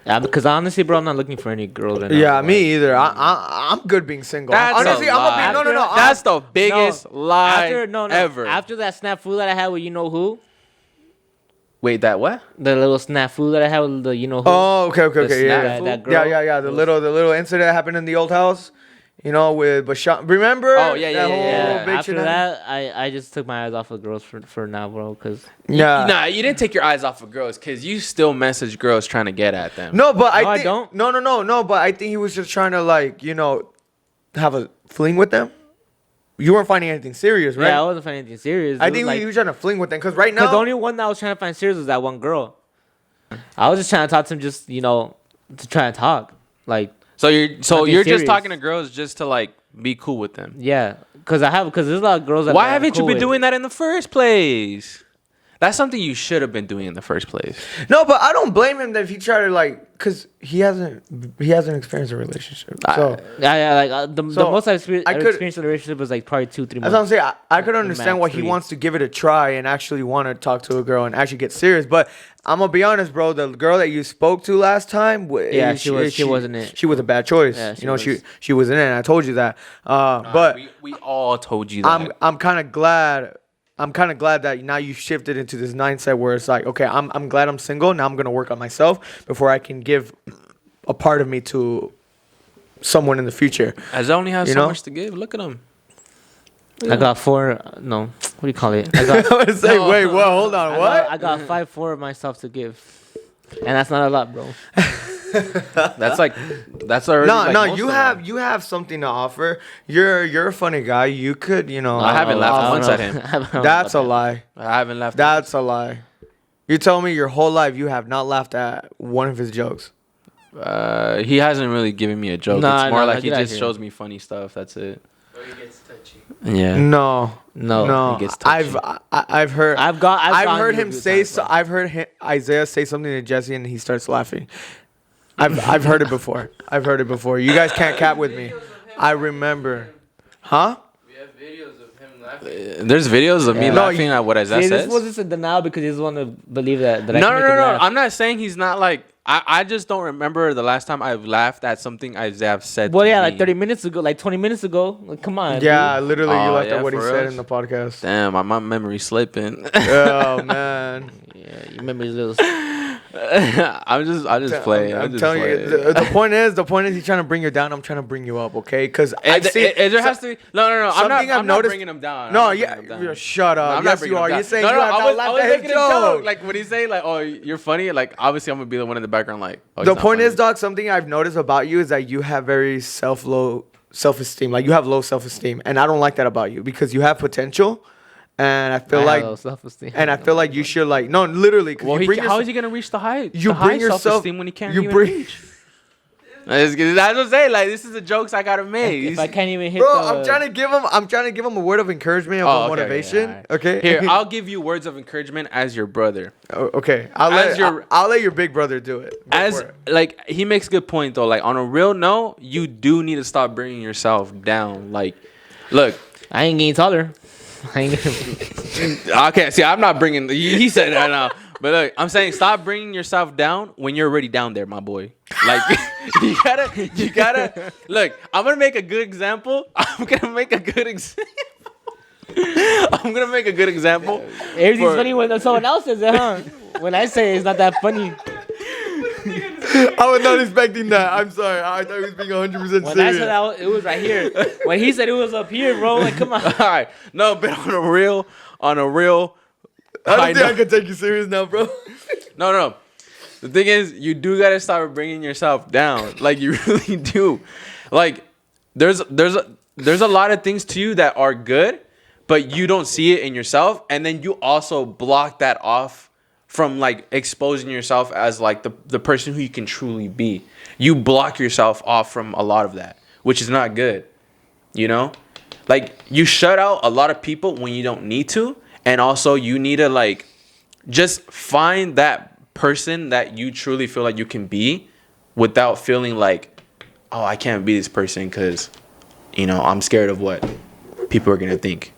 Speaker 3: Yeah, because honestly, bro, I'm not looking for any girls right now.
Speaker 1: Yeah, me either. I'm good being single.
Speaker 2: That's
Speaker 1: Honestly,
Speaker 2: a lie.
Speaker 1: I'm gonna be no.
Speaker 2: That's the biggest lie ever.
Speaker 3: After that snafu that I had with you know who,
Speaker 2: Wait, that what?
Speaker 3: the little snafu that I had with the you know who.
Speaker 1: Oh, okay, yeah.
Speaker 3: snap- that girl
Speaker 1: Yeah. The little incident that happened in the old house, with Bashan. Remember?
Speaker 2: Oh, yeah.
Speaker 1: That whole
Speaker 3: Yeah,
Speaker 1: big
Speaker 3: after
Speaker 1: shit
Speaker 3: that, I just took my eyes off of girls for now, bro. Cause
Speaker 1: Yeah.
Speaker 2: Nah, you didn't take your eyes off of girls because you still message girls trying to get at them.
Speaker 1: No, but
Speaker 3: No, I
Speaker 1: think,
Speaker 3: don't.
Speaker 1: No, but I think he was just trying to have a fling with them. You weren't finding anything serious, right?
Speaker 3: yeah, I wasn't finding anything serious.
Speaker 1: I
Speaker 3: It
Speaker 1: think
Speaker 3: was
Speaker 1: he was trying to fling with them because right now.
Speaker 3: Cause the only one that I was trying to find serious was that one girl. I was just trying to talk to him, just to try to talk, like
Speaker 2: So you're
Speaker 3: Nothing
Speaker 2: just
Speaker 3: serious.
Speaker 2: talking to girls just to be cool with them.
Speaker 3: yeah. Cause there's a lot of girls that.
Speaker 2: Why
Speaker 3: I'm
Speaker 2: haven't
Speaker 3: cool
Speaker 2: you been
Speaker 3: with.
Speaker 2: doing that in the first place? That's something you should have been doing in the first place.
Speaker 1: No, but I don't blame him that if he tried to because he hasn't experienced a relationship. So
Speaker 3: Yeah, the
Speaker 1: So,
Speaker 3: most I've experienced,
Speaker 1: I
Speaker 3: I've
Speaker 1: could-
Speaker 3: experienced in a relationship was like probably 2-3
Speaker 1: that's
Speaker 3: months.
Speaker 1: what I'm saying. I could understand
Speaker 3: max
Speaker 1: why he
Speaker 3: 3.
Speaker 1: wants to give it a try and actually want to talk to a girl and actually get serious. But I'm gonna be honest, bro. The girl that you spoke to last time,
Speaker 3: Yeah, she wasn't it.
Speaker 1: She was a bad choice.
Speaker 3: Yeah,
Speaker 1: she wasn't it. And I told you that. But
Speaker 2: we all told you that.
Speaker 1: I'm kind of glad. I'm kind of glad that now you shifted into this mindset where it's like, okay, I'm glad I'm single. Now I'm gonna work on myself before I can give a part of me to someone in the future.
Speaker 2: As I only have
Speaker 1: You
Speaker 2: so
Speaker 1: know?
Speaker 2: much to give. Look at him.
Speaker 3: I got 4. No, what do you call it? I got.
Speaker 1: I was like, wait, what? Hold on, what?
Speaker 3: I got 5-4 of myself to give, and that's not a lot, bro.
Speaker 2: That's already.
Speaker 1: No,
Speaker 2: most
Speaker 1: you
Speaker 2: of
Speaker 1: have
Speaker 2: them.
Speaker 1: you have something to offer. You're a funny guy. You could,
Speaker 2: I haven't laughed once at him.
Speaker 1: That's a lie.
Speaker 2: I haven't laughed.
Speaker 1: That's a lie. You tell me your whole life you have not laughed at one of his jokes.
Speaker 2: He hasn't really given me a joke.
Speaker 3: Nah,
Speaker 2: It's more
Speaker 3: nah,
Speaker 2: like he
Speaker 3: get out
Speaker 2: just
Speaker 3: here.
Speaker 2: shows me funny stuff. That's it.
Speaker 4: Or he gets touchy.
Speaker 2: Yeah.
Speaker 1: No,
Speaker 3: No,
Speaker 2: he gets touchy.
Speaker 1: I've heard
Speaker 3: I've
Speaker 1: I've heard
Speaker 3: gotten
Speaker 1: him
Speaker 3: a few
Speaker 1: say
Speaker 3: times,
Speaker 1: so.
Speaker 3: bro.
Speaker 1: I've heard Isaiah say something to Jesse and he starts laughing. I've heard it before. I've heard it before. You guys can't cap with me. I remember. Huh?
Speaker 4: We have videos of him laughing.
Speaker 2: There's videos of me
Speaker 3: Yeah.
Speaker 1: No,
Speaker 2: laughing at what Isaiah
Speaker 3: See,
Speaker 2: says.
Speaker 3: this was just a denial because he doesn't want to believe that.
Speaker 2: No. I'm not saying he's not like. I just don't remember the last time I've laughed at something I've said.
Speaker 3: Well,
Speaker 2: to
Speaker 3: yeah,
Speaker 2: me.
Speaker 3: like 30 minutes ago, like 20 minutes ago. Like, come on.
Speaker 1: Yeah,
Speaker 3: dude.
Speaker 1: literally, you
Speaker 2: Oh,
Speaker 1: left
Speaker 2: yeah,
Speaker 1: out what he
Speaker 2: for
Speaker 1: said
Speaker 2: real?
Speaker 1: in the podcast.
Speaker 2: Damn, my memory's slipping.
Speaker 1: Oh man.
Speaker 3: Yeah, you remember his little.
Speaker 2: I just play.
Speaker 1: I'm telling you, the point is, he's trying to bring you down. I'm trying to bring you up, okay? Because I see.
Speaker 2: There has to be no. I'm not
Speaker 1: noticed-
Speaker 2: bringing him down.
Speaker 1: No,
Speaker 2: I'm not
Speaker 1: yeah,
Speaker 2: bringing him down.
Speaker 1: yeah, shut
Speaker 2: No,
Speaker 1: up.
Speaker 2: I'm not
Speaker 1: Yes,
Speaker 2: bringing
Speaker 1: you
Speaker 2: him
Speaker 1: are.
Speaker 2: down.
Speaker 1: You're saying
Speaker 2: no,
Speaker 1: you
Speaker 2: no,
Speaker 1: have
Speaker 2: I
Speaker 1: not
Speaker 2: was
Speaker 1: laughed at his
Speaker 2: making a
Speaker 1: joke.
Speaker 2: joke. Like when he say like, "Oh, you're funny," like obviously I'm gonna be the one in the background. Like oh,
Speaker 1: The
Speaker 2: he's not
Speaker 1: point
Speaker 2: funny.
Speaker 1: is, dog, something I've noticed about you is that you have very low self-esteem. Like you have low self-esteem, and I don't like that about you because you have potential, and I feel like,
Speaker 3: self-esteem.
Speaker 1: and I feel like you should like no, literally. 'Cause
Speaker 2: Well,
Speaker 1: you bring
Speaker 2: how
Speaker 1: yourself-
Speaker 2: is he gonna reach the high?
Speaker 1: You
Speaker 2: the high
Speaker 1: bring yourself-
Speaker 2: self-esteem when he can't
Speaker 1: you
Speaker 2: even
Speaker 1: bring-
Speaker 2: reach. That's what I'm saying. Like this is the jokes I gotta make.
Speaker 3: If I can't even hit
Speaker 1: Bro,
Speaker 3: the...
Speaker 1: I'm trying to give him a word of encouragement,
Speaker 2: Oh,
Speaker 1: of
Speaker 2: okay,
Speaker 1: motivation.
Speaker 2: alright.
Speaker 1: Okay.
Speaker 2: Here, I'll give you words of encouragement as your brother.
Speaker 1: Oh, okay. I'll let your big brother do it. Go
Speaker 2: As
Speaker 1: for it.
Speaker 2: like he makes a good point though. Like on a real note, you do need to stop bringing yourself down. Like, look.
Speaker 3: I ain't getting taller. I ain't gonna...
Speaker 2: Okay, see, I'm not bringing. He said that now, but look, I'm saying stop bringing yourself down when you're already down there, my boy. Like you gotta. Look, I'm gonna make a good example. I'm gonna make a good example.
Speaker 3: Everything's
Speaker 2: for-
Speaker 3: funny when someone else says it, huh? When I say it, it's not that funny.
Speaker 1: I was not expecting that. I'm sorry. I thought he was being 100% serious.
Speaker 3: When I said that, it was right here. When he said it was up here, bro, like, come on.
Speaker 2: All right, no, but on a real.
Speaker 1: I don't think I can take you serious now, bro.
Speaker 2: No. The thing is, you do gotta start bringing yourself down. Like you really do. Like there's a lot of things to you that are good, but you don't see it in yourself, and then you also block that off from like exposing yourself as like the person who you can truly be. You block yourself off from a lot of that, which is not good. You know, like you shut out a lot of people when you don't need to, and also you need to like just find that person that you truly feel like you can be without feeling like, oh, I can't be this person because, you know, I'm scared of what people are going to think.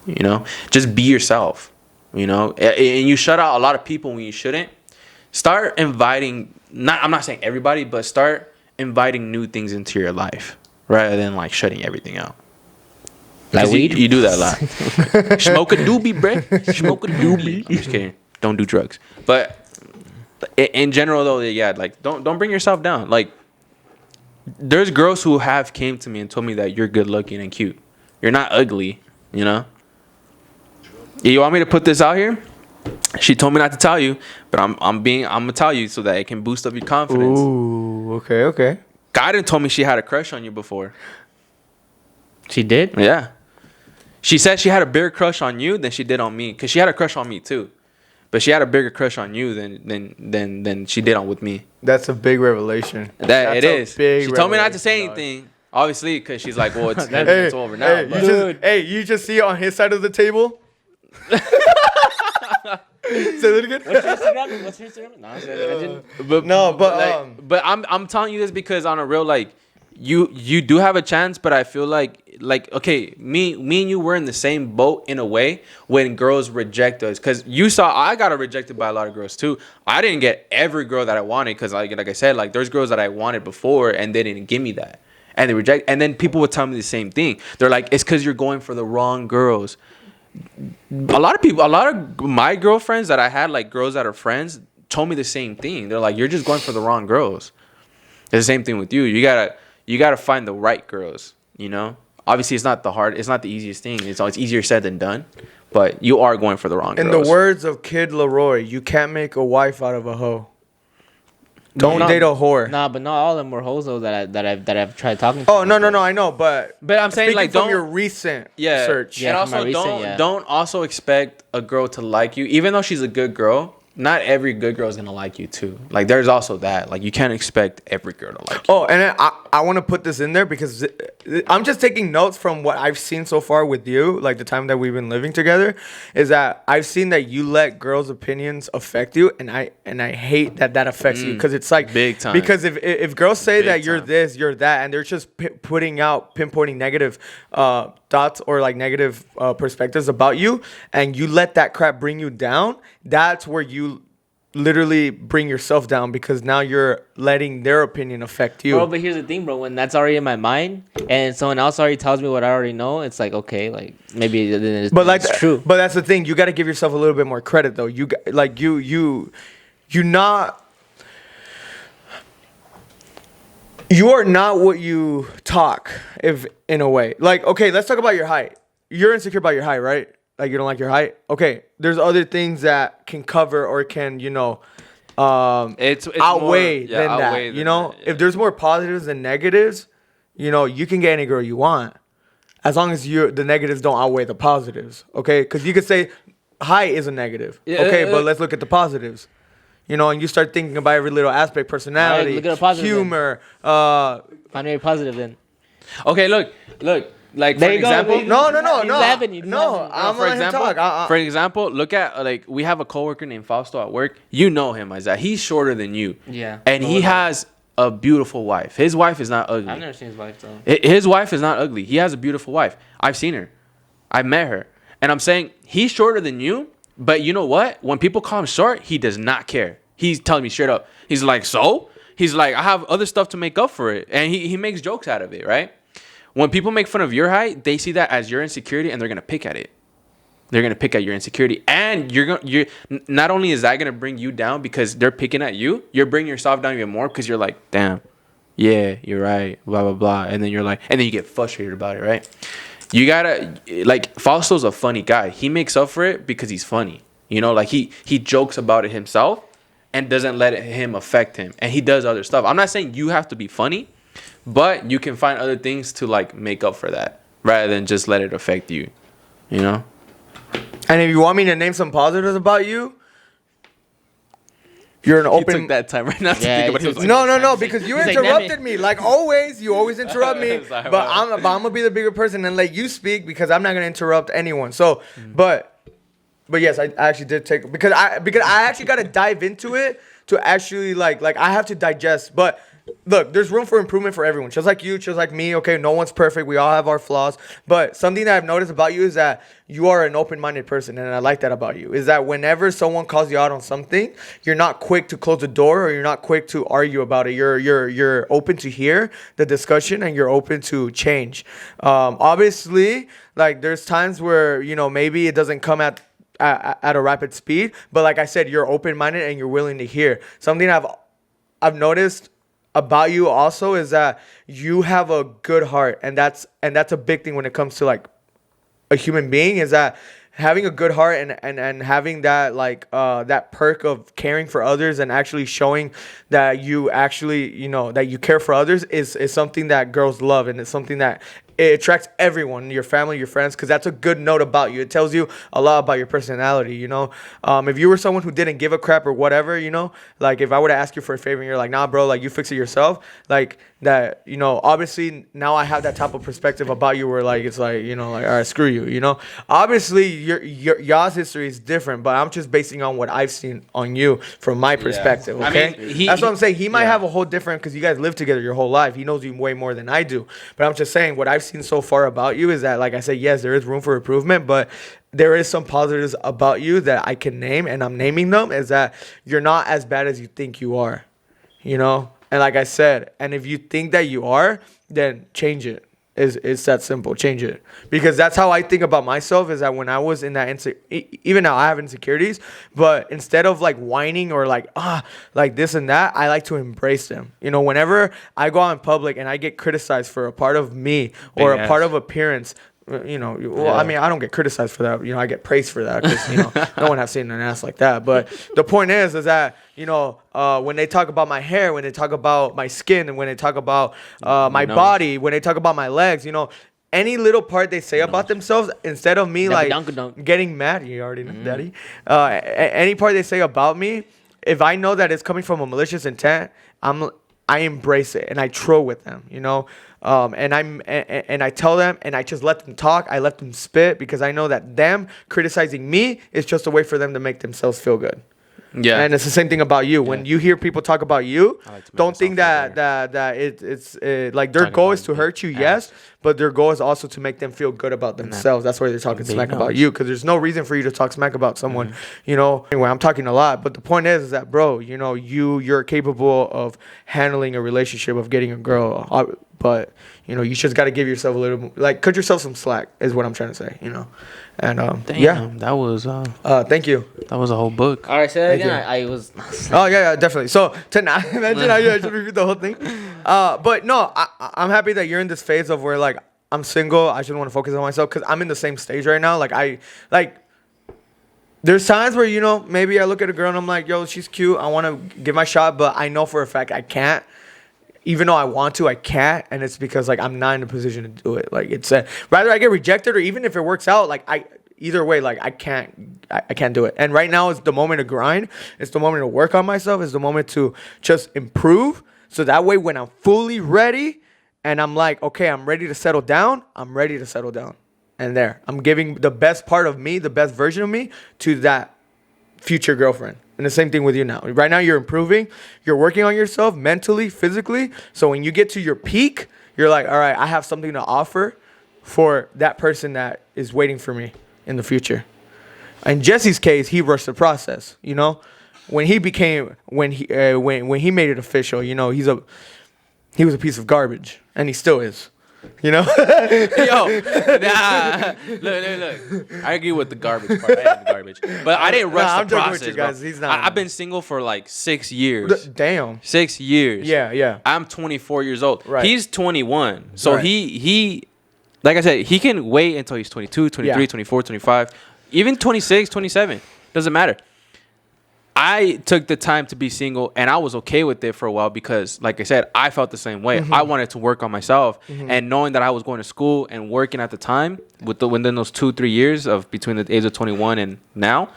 Speaker 2: You know, just be yourself, you know, and you shut out a lot of people when you shouldn't. Start inviting, I'm not saying everybody, but start inviting new things into your life rather than like shutting everything out.
Speaker 3: Like weed?
Speaker 2: You do that a lot. Smoke a doobie, bruh. Smoke a doobie. I'm just kidding. Don't do drugs. But in general, though, yeah, like don't bring yourself down. Like there's girls who have came to me and told me that you're good looking and cute. You're not ugly, you know. You want me to put this out here? She told me not to tell you, but I'm gonna tell you so that it can boost up your confidence.
Speaker 1: Ooh, okay.
Speaker 2: Kaiden told me she had a crush on you before.
Speaker 3: She did?
Speaker 2: Yeah. She said she had a bigger crush on you than she did on me, because she had a crush on me too, but she had a bigger crush on you than she did on with me.
Speaker 1: That's a big revelation.
Speaker 2: That it is. She told me not to say
Speaker 1: revelation, dog.
Speaker 2: anything, obviously, because she's like, well, it's over now.
Speaker 1: Hey,
Speaker 2: but-
Speaker 1: you just see it on his side of the table. Say that again.
Speaker 3: What's your Instagram? No, I didn't.
Speaker 2: But I'm telling you this because on a real, like, you do have a chance, but I feel like okay, me and you were in the same boat in a way when girls reject us, because you saw I got rejected by a lot of girls too. I didn't get every girl that I wanted, because like I said, like there's girls that I wanted before and they didn't give me that, and they reject, and then people would tell me the same thing. They're like, it's because you're going for the wrong girls. A lot of my girlfriends that I had, like girls that are friends, told me the same thing. They're like, you're just going for the wrong girls. It's the same thing with you. You gotta find the right girls, you know. Obviously, it's not the easiest thing. It's easier said than done, but you are going for the wrong girls.
Speaker 1: In the words of Kid Leroy, you can't make a wife out of a hoe. Don't date a whore.
Speaker 3: Nah, but not all of them were hoes though that I've tried talking to.
Speaker 1: Oh no, I know, but
Speaker 2: I'm saying,
Speaker 1: speaking
Speaker 2: like,
Speaker 1: from
Speaker 2: don't
Speaker 1: your recent
Speaker 2: yeah,
Speaker 1: search.
Speaker 3: Yeah,
Speaker 2: and
Speaker 3: from
Speaker 2: also
Speaker 3: my recent,
Speaker 2: don't also expect a girl to like you, even though she's a good girl. Not every good girl is gonna like you too. Like there's also that. Like you can't expect every girl to like you.
Speaker 1: Oh, and I want to put this in there because I'm just taking notes from what I've seen so far with you, like the time that we've been living together, is that I've seen that you let girls' opinions affect you, and I hate that affects you, because it's like
Speaker 2: big time.
Speaker 1: Because if girls say
Speaker 2: Big
Speaker 1: that you're
Speaker 2: time.
Speaker 1: this, you're that, and they're just pinpointing negative thoughts or like negative perspectives about you, and you let that crap bring you down, that's where you literally bring yourself down because now you're letting their opinion affect you.
Speaker 3: Bro, but here's the thing, bro. When that's already in my mind and someone else already tells me what I already know, it's like, okay, like maybe it's true.
Speaker 1: But that's the thing. You got to give yourself a little bit more credit, though. You are not what you talk, if in a way. Like, okay, let's talk about your height. You're insecure about your height, right? Like, you don't like your height? Okay, there's other things that can cover or can, it's outweigh
Speaker 2: more,
Speaker 1: than
Speaker 2: outweigh
Speaker 1: that.
Speaker 2: than that, yeah.
Speaker 1: If there's more positives than negatives, you can get any girl you want. As long as the negatives don't outweigh the positives, okay? Because you could say height is a negative, okay? But let's look at the positives. And you start thinking about every little aspect, personality,
Speaker 3: look at the positive
Speaker 1: humor.
Speaker 3: Find a positive then.
Speaker 2: Okay, look. Like,
Speaker 3: There
Speaker 2: for
Speaker 3: you go,
Speaker 2: example,
Speaker 3: baby.
Speaker 1: No.
Speaker 3: He's laughing, he's laughing.
Speaker 1: I'm
Speaker 2: for
Speaker 1: gonna let him
Speaker 2: example,
Speaker 1: talk.
Speaker 2: for example, look at like we have a coworker named Fausto at work. You know him, Isiah. He's shorter than you.
Speaker 3: Yeah.
Speaker 2: And he has a beautiful wife. His wife is not ugly.
Speaker 3: I've never seen his wife though.
Speaker 2: His wife is not ugly. He has a beautiful wife. I've seen her. I met her. And I'm saying he's shorter than you, but you know what? When people call him short, he does not care. He's telling me straight up. He's like, so? He's like, I have other stuff to make up for it. And he makes jokes out of it, right? When people make fun of your height, they see that as your insecurity and they're going to pick at it. They're going to pick at your insecurity. And you're not only is that going to bring you down because they're picking at you, you're bringing yourself down even more because you're like, damn, yeah, you're right, blah, blah, blah. And then and then you get frustrated about it, right? You got to, like, Fausto's a funny guy. He makes up for it because he's funny. Like he jokes about it himself and doesn't let him affect him. And he does other stuff. I'm not saying you have to be funny, but you can find other things to like make up for that rather than just let it affect you,
Speaker 1: And if you want me to name some positives about you, you're an open.
Speaker 2: He took that time right now to
Speaker 3: Yeah,
Speaker 2: think about
Speaker 3: he
Speaker 2: it.
Speaker 3: took-
Speaker 2: He was like,
Speaker 1: No, because you
Speaker 3: He's like,
Speaker 1: interrupted
Speaker 3: "Damn it."
Speaker 1: me. Like always, you always interrupt me.
Speaker 2: Sorry,
Speaker 1: but
Speaker 2: bro.
Speaker 1: I'm gonna be the bigger person and let you speak because I'm not gonna interrupt anyone. So, but yes, I actually did take because I actually got to dive into it to actually like I have to digest. But look, there's room for improvement for everyone. Just like you, just like me. Okay, no one's perfect. We all have our flaws. But something that I've noticed about you is that you are an open-minded person, and I like that about you. Is that whenever someone calls you out on something, you're not quick to close the door or you're not quick to argue about it. You're open to hear the discussion and you're open to change. Obviously, like there's times where maybe it doesn't come at a rapid speed, but like I said, you're open-minded and you're willing to hear. Something I've noticed about you also is that you have a good heart, and that's a big thing when it comes to like a human being, is that having a good heart and having that like that perk of caring for others and actually showing that you actually that you care for others is something that girls love, and it's something that it attracts everyone, your family, your friends, because that's a good note about you. It tells you a lot about your personality, If you were someone who didn't give a crap or whatever, like if I were to ask you for a favor and you're like, nah, bro, like you fix it yourself, like that, obviously now I have that type of perspective about you where like, it's like, like, all right, screw you, Obviously y'all's history is different, but I'm just basing on what I've seen on you from my perspective, okay?
Speaker 2: I mean,
Speaker 1: that's what I'm saying. He might have a whole different, because you guys live together your whole life. He knows you way more than I do. But I'm just saying what I've seen so far about you is that, like I said, yes, there is room for improvement, but there is some positives about you that I can name, and I'm naming them, is that you're not as bad as you think you are, And like I said, and if you think that you are, then change it. It's that simple. Change it. Because that's how I think about myself, is that when I was in that even now I have insecurities, but instead of like whining or like this and that, I like to embrace them. Whenever I go out in public and I get criticized for a part of me or a part of appearance, I mean, I don't get criticized for that. I get praised for that because, no one has seen an ass like that. But the point is that, when they talk about my hair, when they talk about my skin, and when they talk about my body, when they talk about my legs, any little part they say about themselves, instead of me like getting mad, you already know, daddy, any part they say about me, if I know that it's coming from a malicious intent, I embrace it and I troll with them, and I tell them, and I just let them talk. I let them spit, because I know that them criticizing me is just a way for them to make themselves feel good. Yeah, and it's the same thing about you. When you hear people talk about you, don't think that it's like their goal is to hurt you, yes, but their goal is also to make them feel good about themselves. That's why they're talking smack about you, because there's no reason for you to talk smack about someone. You know, anyway, I'm talking a lot, but the point is that, bro, you know, you're capable of handling a relationship, of getting a girl, but you know, you just got to give yourself a little, like, cut yourself some slack is what I'm trying to say, you know. And
Speaker 2: Damn, that was
Speaker 1: thank you.
Speaker 2: that was a whole book.
Speaker 3: All right, say that
Speaker 1: Thank
Speaker 3: again.
Speaker 1: you.
Speaker 3: I was.
Speaker 1: Oh yeah, definitely. So tonight, imagine how you actually repeat the whole thing. But no, I'm happy that you're in this phase of where, like, I'm single. I just want to focus on myself, because I'm in the same stage right now. There's times where, you know, maybe I look at a girl and I'm like, yo, she's cute. I want to give my shot, but I know for a fact I can't. Even though I want to, I can't, and it's because, like, I'm not in a position to do it. Like, it's rather I get rejected, or even if it works out, like, either way, like, I can't do it. And right now is the moment to grind. It's the moment to work on myself. It's the moment to just improve. So that way, when I'm fully ready and I'm like, okay, I'm ready to settle down, I'm ready to settle down. And there, I'm giving the best part of me, the best version of me, to that future girlfriend. And the same thing with you now. Right now, you're improving. You're working on yourself mentally, physically. So when you get to your peak, you're like, all right, I have something to offer for that person that is waiting for me in the future. In Jesse's case, he rushed the process. You know, when he made it official, you know, he was a piece of garbage, and he still is. You know?
Speaker 2: Yo, nah. Look. I agree with the garbage part. I am garbage. But I didn't rush
Speaker 1: I'm
Speaker 2: the
Speaker 1: joking
Speaker 2: process,
Speaker 1: with you guys.
Speaker 2: bro.
Speaker 1: He's not.
Speaker 2: I've been single for like 6 years.
Speaker 1: Damn.
Speaker 2: 6 years.
Speaker 1: Yeah.
Speaker 2: I'm 24 years old.
Speaker 1: Right.
Speaker 2: He's 21. So
Speaker 1: Right.
Speaker 2: he like I said, he can wait until he's 22, 23,
Speaker 1: Yeah.
Speaker 2: 24, 25, even 26, 27. Doesn't matter. I took the time to be single, and I was okay with it for a while because, like I said, I felt the same way. I wanted to work on myself, and knowing that I was going to school and working at the time, within those 2-3 years of between the age of 21 and now,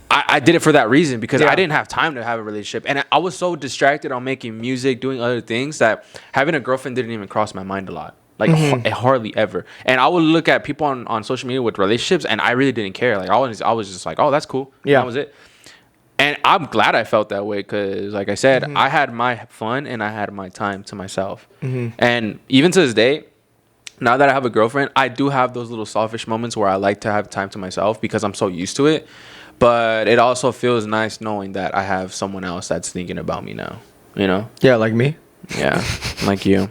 Speaker 2: I did it for that reason, because I didn't have time to have a relationship, and I was so distracted on making music, doing other things, that having a girlfriend didn't even cross my mind a lot. Like, hardly ever. And I would look at people on social media with relationships, and I really didn't care. Like, I was just like, oh, that's cool.
Speaker 1: Yeah.
Speaker 2: That was it. And I'm glad I felt that way, because, like I said, I had my fun and I had my time to myself. And even to this day, now that I have a girlfriend, I do have those little selfish moments where I like to have time to myself because I'm so used to it. But it also feels nice knowing that I have someone else that's thinking about me now, you know?
Speaker 1: Yeah, like me.
Speaker 2: Yeah, like you.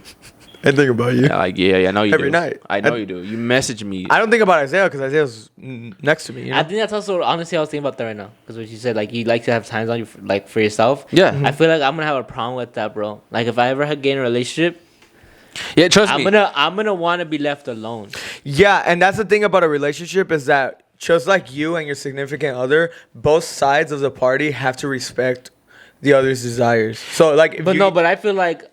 Speaker 1: I think about you.
Speaker 2: Yeah, like, yeah, I know you do.
Speaker 1: Every night.
Speaker 2: I know you do. You message me.
Speaker 1: I don't think about Isiah because Isaiah's next to me. You know?
Speaker 3: I think that's also, honestly, I was thinking about that right now, because what you said, like, you like to have times on you, like, for yourself.
Speaker 2: Yeah.
Speaker 3: I feel like I'm gonna have a problem with that, bro. Like, if I ever get in a relationship,
Speaker 2: Yeah, trust me.
Speaker 3: I'm gonna want to be left alone.
Speaker 1: Yeah, and that's the thing about a relationship is that just like you and your significant other, both sides of the party have to respect the other's desires. So, like,
Speaker 3: But I feel like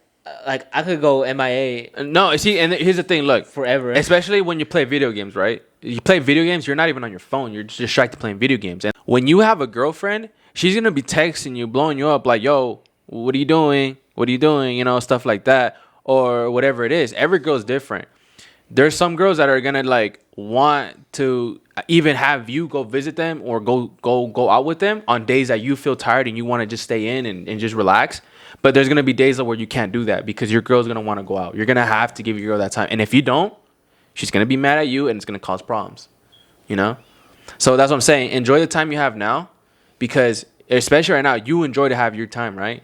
Speaker 3: I could go MIA
Speaker 2: No, see, and here's the thing. Look,
Speaker 3: forever.
Speaker 2: especially when you play video games, right? You play video games, you're not even on your phone. You're just distracted playing video games. And when you have a girlfriend, she's going to be texting you, blowing you up like, yo, what are you doing? What are you doing? You know, stuff like that, or whatever it is. Every girl's different. There's some girls that are going to, like, want to even have you go visit them or go out with them on days that you feel tired and you want to just stay in and just relax. But there's going to be days where you can't do that because your girl's going to want to go out. You're going to have to give your girl that time. And if you don't, she's going to be mad at you and it's going to cause problems, you know? So that's what I'm saying. Enjoy the time you have now, because especially right now, you enjoy to have your time, right?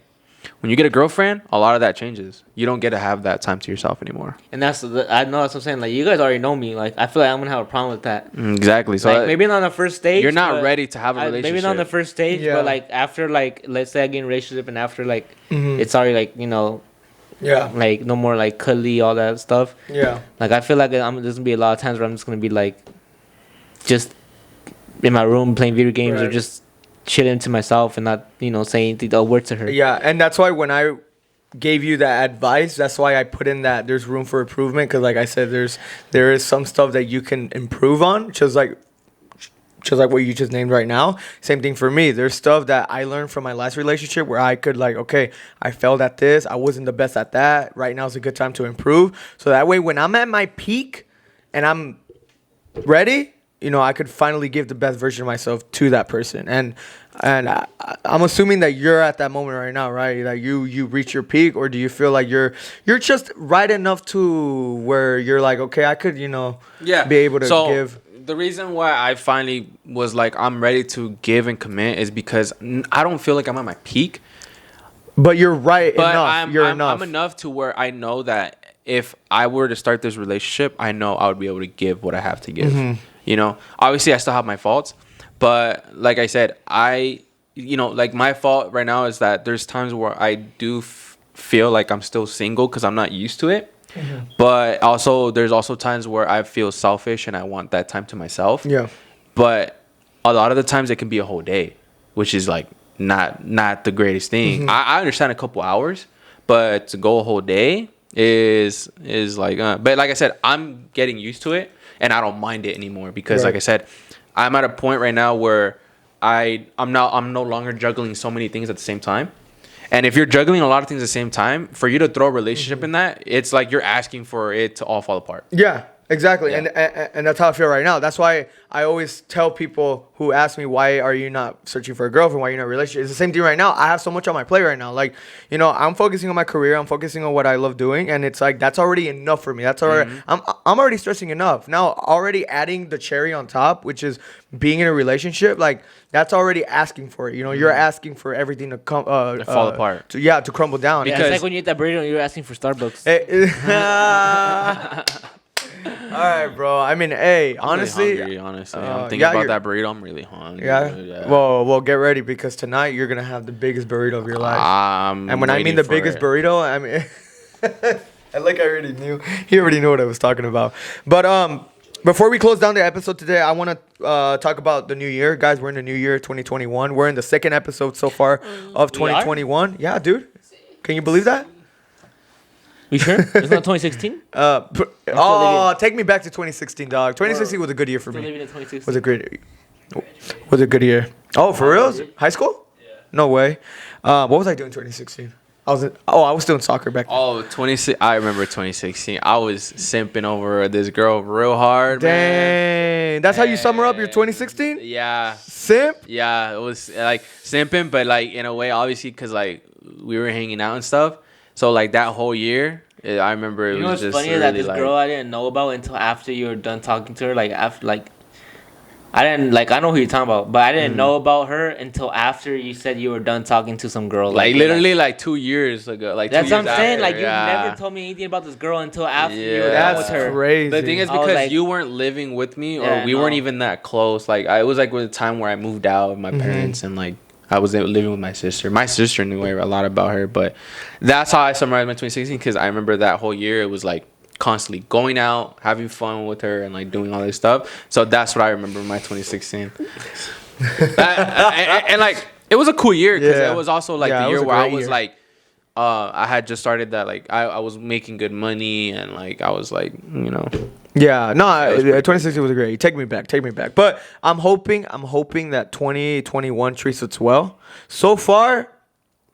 Speaker 2: When you get a girlfriend, a lot of that changes. You don't get to have that time to yourself anymore.
Speaker 3: And I know that's what I'm saying. Like, you guys already know me. Like, I feel like I'm gonna have a problem with that.
Speaker 2: Exactly. So
Speaker 3: like, maybe not on the first stage.
Speaker 2: You're not ready to have a relationship.
Speaker 3: Maybe not on the first stage,
Speaker 1: Yeah.
Speaker 3: but like after, like, let's say I get in a relationship and after, like, it's already, like, you know,
Speaker 1: Yeah.
Speaker 3: like, no more like cuddly, all that stuff.
Speaker 1: Yeah.
Speaker 3: Like, I feel like there's gonna be a lot of times where I'm just gonna be like, just in my room playing video games or
Speaker 1: Right.
Speaker 3: just chilling to myself and not, you know, saying a word to her.
Speaker 1: Yeah, and that's why when I gave you that advice, that's why I put in that there's room for improvement, because like I said, there is some stuff that you can improve on, just like what you just named right now. Same thing for me. There's stuff that I learned from my last relationship where I could, like, okay, I failed at this, I wasn't the best at that, right now is a good time to improve. So that way when I'm at my peak and I'm ready, I could finally give the best version of myself to that person. And I'm assuming that you're at that moment right now, right? That you reach your peak, or do you feel like you're just right enough to where you're like, okay, I could, be able to give.
Speaker 2: The reason why I finally was like, I'm ready to give and commit is because I don't feel like I'm at my peak.
Speaker 1: But you're right
Speaker 2: But
Speaker 1: enough.
Speaker 2: I'm enough to where I know that if I were to start this relationship, I know I would be able to give what I have to give. Obviously I still have my faults, but like I said, like my fault right now is that there's times where I do feel like I'm still single because I'm not used to it. But also there's also times where I feel selfish and I want that time to myself.
Speaker 1: Yeah.
Speaker 2: But a lot of the times it can be a whole day, which is like not the greatest thing. I understand a couple hours, but to go a whole day is like but like I said, I'm getting used to it and I don't mind it anymore because like I said, I'm at a point right now where I'm no longer juggling so many things at the same time. And if you're juggling a lot of things at the same time, for you to throw a relationship in that, it's like you're asking for it to all fall apart.
Speaker 1: Yeah, exactly.
Speaker 2: Yeah.
Speaker 1: And that's how I feel right now. That's why I always tell people who ask me, why are you not searching for a girlfriend? Why are you not in a relationship? It's the same thing right now. I have so much on my plate right now. Like, I'm focusing on my career. I'm focusing on what I love doing. And it's like, that's already enough for me. That's already, I'm already stressing enough. Now, already adding the cherry on top, which is being in a relationship, like, that's already asking for it. You're asking for everything to come
Speaker 2: To fall apart.
Speaker 1: To crumble down.
Speaker 3: Yeah, it's like when you eat that burrito, you're asking for Starbucks.
Speaker 1: All right, bro. I mean, hey, honestly,
Speaker 2: I'm really hungry, honestly. I'm thinking about that burrito. I'm really hungry.
Speaker 1: Yeah. Well, get ready because tonight you're gonna have the biggest burrito of your life. And when I mean the biggest burrito, I mean, I already knew. He already knew what I was talking about. But before we close down the episode today, I want to talk about the new year, guys. We're in the new year, 2021. We're in the second episode so far of 2021. Yeah, dude. Can you believe that?
Speaker 3: You sure? It's not 2016?
Speaker 1: Take me back to 2016, dog. 2016 was a good year for me.
Speaker 3: Living in 2016.
Speaker 1: Was a good year. Oh, for real? High school? Yeah. No way. What was I doing in 2016? I was doing soccer back then.
Speaker 2: Oh, 26. I remember 2016. I was simping over this girl real hard.
Speaker 1: Dang.
Speaker 2: Man.
Speaker 1: That's how you sum up your 2016?
Speaker 2: Yeah.
Speaker 1: Simp?
Speaker 2: Yeah, it was like simping, but like in a way, obviously, because like we were hanging out and stuff. So like that whole year, I remember it was just
Speaker 3: funny
Speaker 2: really
Speaker 3: that this
Speaker 2: like,
Speaker 3: girl I didn't know about until after you were done talking to her. Like after I know who you're talking about, but I didn't know about her until after you said you were done talking to some girl.
Speaker 2: Like literally like 2 years ago. Like
Speaker 3: that's
Speaker 2: 2
Speaker 3: what
Speaker 2: years
Speaker 3: I'm saying.
Speaker 2: after,
Speaker 3: Like you never told me anything about this girl until after you were done
Speaker 1: That's
Speaker 3: with her.
Speaker 1: crazy.
Speaker 2: The thing is because you weren't living with me, or we weren't even that close. Like it was like with the time where I moved out with my parents and like I was living with my sister. My sister knew a lot about her, but that's how I summarized my 2016 because I remember that whole year it was like constantly going out, having fun with her, and like doing all this stuff. So that's what I remember in my 2016. and like it was a cool year because it was also like the year where I was like, I had just started that like I was making good money and like I was like
Speaker 1: Yeah, no, 2016 was great. Take me back. But I'm hoping that 2021 treats us well. So far,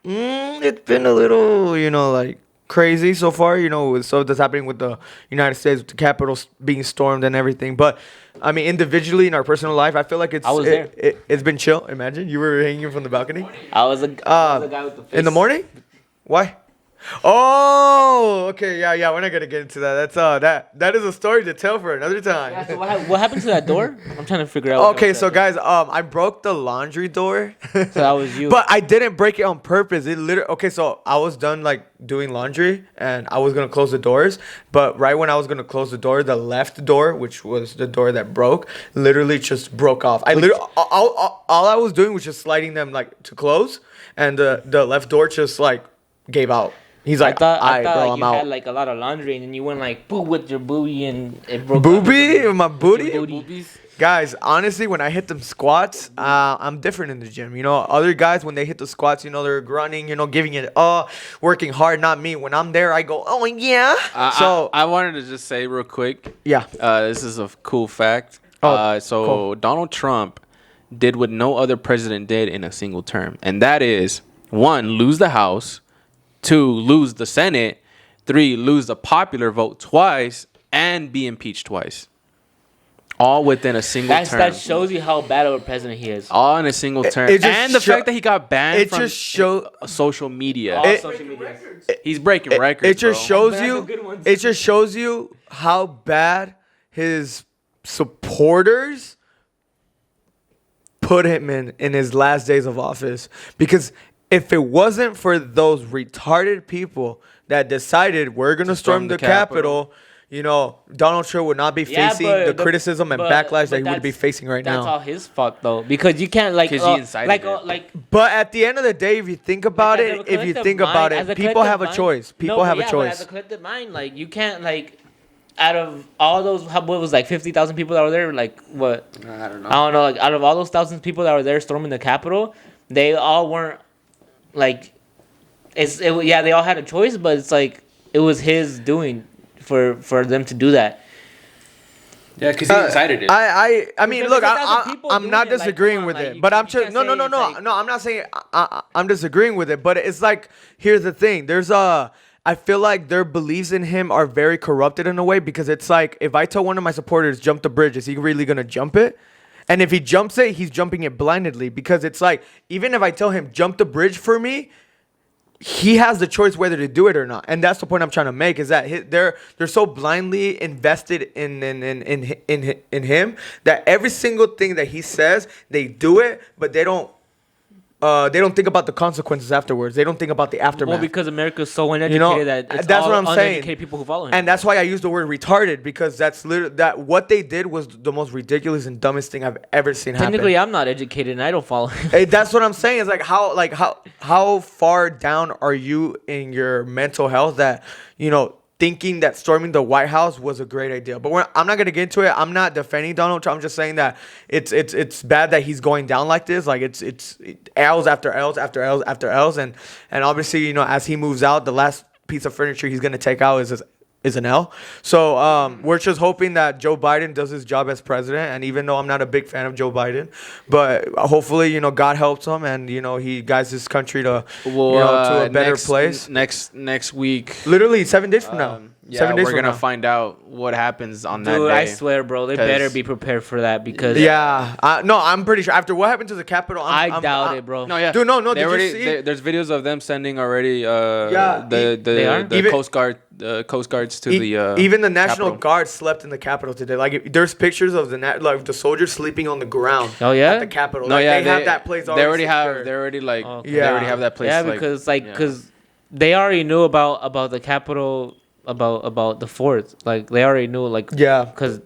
Speaker 1: it's been a little, like crazy so far, with stuff that's happening with the United States, with the Capitol being stormed and everything. But I mean, individually in our personal life, I feel like it's been chill. Imagine you were hanging from the balcony.
Speaker 3: I was a guy with the face.
Speaker 1: In the morning. Why? Oh, okay, yeah. We're not gonna get into that. That's that is a story to tell for another time.
Speaker 3: Yeah, so what happened to that door? I'm trying to figure out.
Speaker 1: Okay, so guys, I broke the laundry door.
Speaker 3: So that was you.
Speaker 1: But I didn't break it on purpose. So I was done like doing laundry and I was gonna close the doors. But right when I was gonna close the door, the left door, which was the door that broke, literally just broke off. All I was doing was just sliding them like to close, and the left door just like gave out. He's like,
Speaker 3: I thought
Speaker 1: bro, I'm
Speaker 3: you
Speaker 1: out.
Speaker 3: had like a lot of laundry and then you went like boo with your booty and it broke.
Speaker 1: Booby? My booty?
Speaker 3: Booty.
Speaker 1: Guys, honestly, when I hit them squats, I'm different in the gym. Other guys, when they hit the squats, they're grunting, giving it, working hard. Not me. When I'm there, I go, oh, yeah.
Speaker 2: I wanted to just say real quick.
Speaker 1: Yeah.
Speaker 2: This is a cool fact.
Speaker 1: Cool.
Speaker 2: Donald Trump did what no other president did in a single term. And that is, 1, lose the House. 2, lose the Senate. 3, lose the popular vote twice and be impeached twice. all within a single term.
Speaker 3: That shows you how bad of a president he is.
Speaker 2: All in a single term.
Speaker 1: it just
Speaker 2: And the fact that he got banned from social media.
Speaker 3: All social media.
Speaker 2: He's breaking records.
Speaker 1: It just
Speaker 2: bro.
Speaker 1: shows you. It just shows you how bad his supporters put him in his last days of office. Because if it wasn't for those retarded people that decided we're gonna storm the Capitol, you know, Donald Trump would not be facing the criticism and backlash that he would be facing right now.
Speaker 3: That's all his fault, though, because you can't like,
Speaker 2: Because he incited it.
Speaker 1: But at the end of the day, if you think about it, people have a choice. People have a choice.
Speaker 3: As a collective mind, like you can't like, out of all those, what was like 50,000 people that were there, like what?
Speaker 2: I don't know.
Speaker 3: I don't know. Like out of all those thousands of people that were there storming the Capitol, they all weren't like, they all had a choice, but it's like it was his doing for them to do that.
Speaker 2: Yeah, because he incited it.
Speaker 1: I mean,
Speaker 3: Because
Speaker 1: look,
Speaker 3: there's 1,000 people
Speaker 1: I'm
Speaker 3: doing
Speaker 1: not
Speaker 3: it, like,
Speaker 1: disagreeing
Speaker 3: come on,
Speaker 1: with
Speaker 3: like,
Speaker 1: it,
Speaker 3: you
Speaker 1: but I'm
Speaker 3: can't
Speaker 1: just no,
Speaker 3: say it's like-
Speaker 1: I'm not saying I'm disagreeing with it, but it's like here's the thing. I feel like their beliefs in him are very corrupted in a way because it's like if I tell one of my supporters jump the bridge, is he really gonna jump it? And if he jumps it, he's jumping it blindly because it's like even if I tell him jump the bridge for me, he has the choice whether to do it or not, and that's the point I'm trying to make. Is that they're so blindly invested in him that every single thing that he says, they do it, but they don't think about the consequences afterwards. They don't think about the aftermath.
Speaker 3: Well, because America's so uneducated that it's
Speaker 1: that's
Speaker 3: all
Speaker 1: what I'm saying.
Speaker 3: uneducated people who follow him.
Speaker 1: And that's why I use the word retarded because that's literally that what they did was the most ridiculous and dumbest thing I've ever seen happen.
Speaker 3: Technically, I'm not educated and I don't follow him.
Speaker 1: Hey, that's what I'm saying. It's like how far down are you in your mental health that thinking that storming the White House was a great idea. But I'm not gonna get into it. I'm not defending Donald Trump. I'm just saying that it's bad that he's going down like this. Like it's L's after L's after L's after L's, and obviously as he moves out, the last piece of furniture he's gonna take out is an L. So we're just hoping that Joe Biden does his job as president. And even though I'm not a big fan of Joe Biden, but hopefully God helps him and he guides this country to to a better place.
Speaker 2: Next week.
Speaker 1: Literally 7 days from now.
Speaker 2: Yeah,
Speaker 1: 7 days
Speaker 2: we're
Speaker 1: from
Speaker 2: gonna
Speaker 1: now.
Speaker 2: find out what happens on that
Speaker 3: Dude,
Speaker 2: day.
Speaker 3: I swear, bro, they better be prepared for that because
Speaker 1: No, I'm pretty sure after what happened to the Capitol,
Speaker 3: I doubt it, bro.
Speaker 2: No, yeah,
Speaker 1: Dude, no.
Speaker 2: They
Speaker 1: Did
Speaker 2: already,
Speaker 1: you see?
Speaker 2: there's videos of them sending already.
Speaker 3: They are?
Speaker 2: The
Speaker 1: Even-
Speaker 2: Coast Guards to the.
Speaker 1: Even the National
Speaker 2: Capitol.
Speaker 1: Guard slept in the Capitol today. Like, there's pictures of the soldiers sleeping on the ground.
Speaker 3: Oh, yeah?
Speaker 1: At the Capitol.
Speaker 2: No,
Speaker 1: Like,
Speaker 2: yeah,
Speaker 1: they have that place already.
Speaker 2: They already have.
Speaker 1: secured.
Speaker 2: They already like.
Speaker 3: Okay.
Speaker 2: They already have that place.
Speaker 3: Yeah,
Speaker 2: like,
Speaker 3: because
Speaker 2: yeah.
Speaker 3: they already knew about the Capitol, about the fort. Like they already knew, like because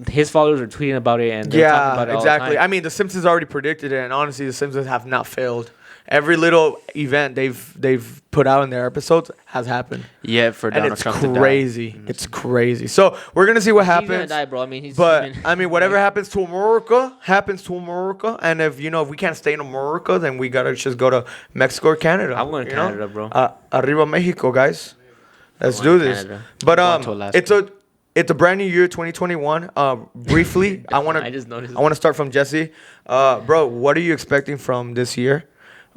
Speaker 3: his followers are tweeting about it and they're talking about it all the
Speaker 1: exactly.
Speaker 3: time.
Speaker 1: I mean, the Simpsons already predicted it, and honestly, the Simpsons have not failed. Every little event they've put out in their episodes has happened.
Speaker 2: Yeah, for
Speaker 1: And
Speaker 2: Donald
Speaker 1: it's
Speaker 2: Trump to die.
Speaker 1: crazy. It's crazy. So we're gonna see what
Speaker 3: He's
Speaker 1: happens.
Speaker 3: gonna die, bro. I mean,
Speaker 1: But I mean, whatever happens to America happens to America. And if we can't stay in America, then we gotta just go to Mexico or Canada.
Speaker 3: I'm going to
Speaker 1: you know?
Speaker 3: Canada, bro.
Speaker 1: Arriba Mexico, guys. Let's
Speaker 3: going
Speaker 1: do
Speaker 3: to
Speaker 1: this.
Speaker 3: Canada.
Speaker 1: But
Speaker 2: I'm going to Alaska.
Speaker 1: it's a brand new year, 2021. Briefly,
Speaker 3: I just noticed.
Speaker 1: I want to start from Jesse. Bro, what are you expecting from this year?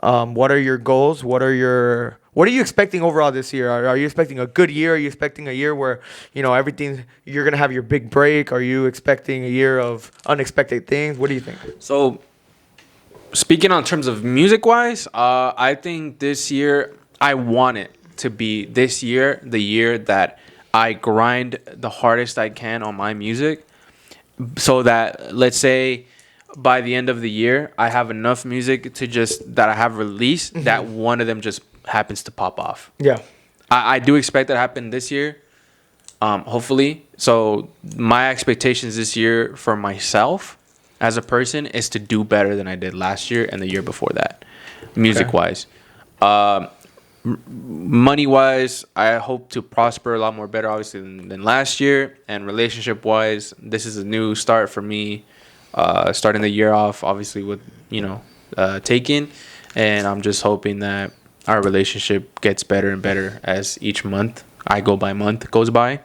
Speaker 1: What are your goals? What are you expecting overall this year? Are you expecting a good year? Are you expecting a year where, everything, you're going to have your big break? Are you expecting a year of unexpected things? What do you think?
Speaker 2: So, speaking on terms of music-wise, I think this year, I want it to be this year, the year that I grind the hardest I can on my music so that, let's say, by the end of the year, I have enough music that I have released that one of them just happens to pop off.
Speaker 1: Yeah.
Speaker 2: I do expect that to happen this year, hopefully. So my expectations this year for myself as a person is to do better than I did last year and the year before that, music-wise. Money-wise, I hope to prosper a lot more better, obviously, than last year. And relationship-wise, this is a new start for me. Starting the year off, obviously, with, taking. And I'm just hoping that our relationship gets better and better as each month goes by.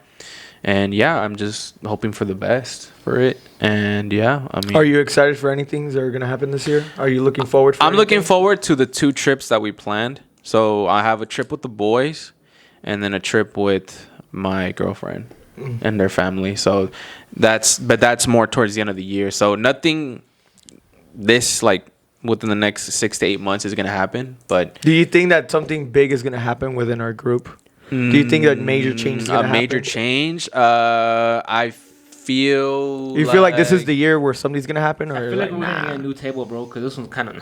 Speaker 2: And, yeah, I'm just hoping for the best for it. And, yeah, I mean...
Speaker 1: Are you excited for anything that are going to happen this year? Are you looking forward for
Speaker 2: I'm looking forward to the 2 trips that we planned. So I have a trip with the boys and then a trip with my girlfriend. and their family. So that's more towards the end of the year. So nothing this like within the next 6 to 8 months is gonna happen. But
Speaker 1: Do you think that something big is gonna happen within our group? Do you think that major change is gonna
Speaker 2: a major
Speaker 1: happen?
Speaker 2: change? I feel.
Speaker 1: You feel like this is the year where something's gonna happen, or
Speaker 3: I feel like we're
Speaker 1: nah?
Speaker 3: gonna get a new table, bro, because this one's kind of.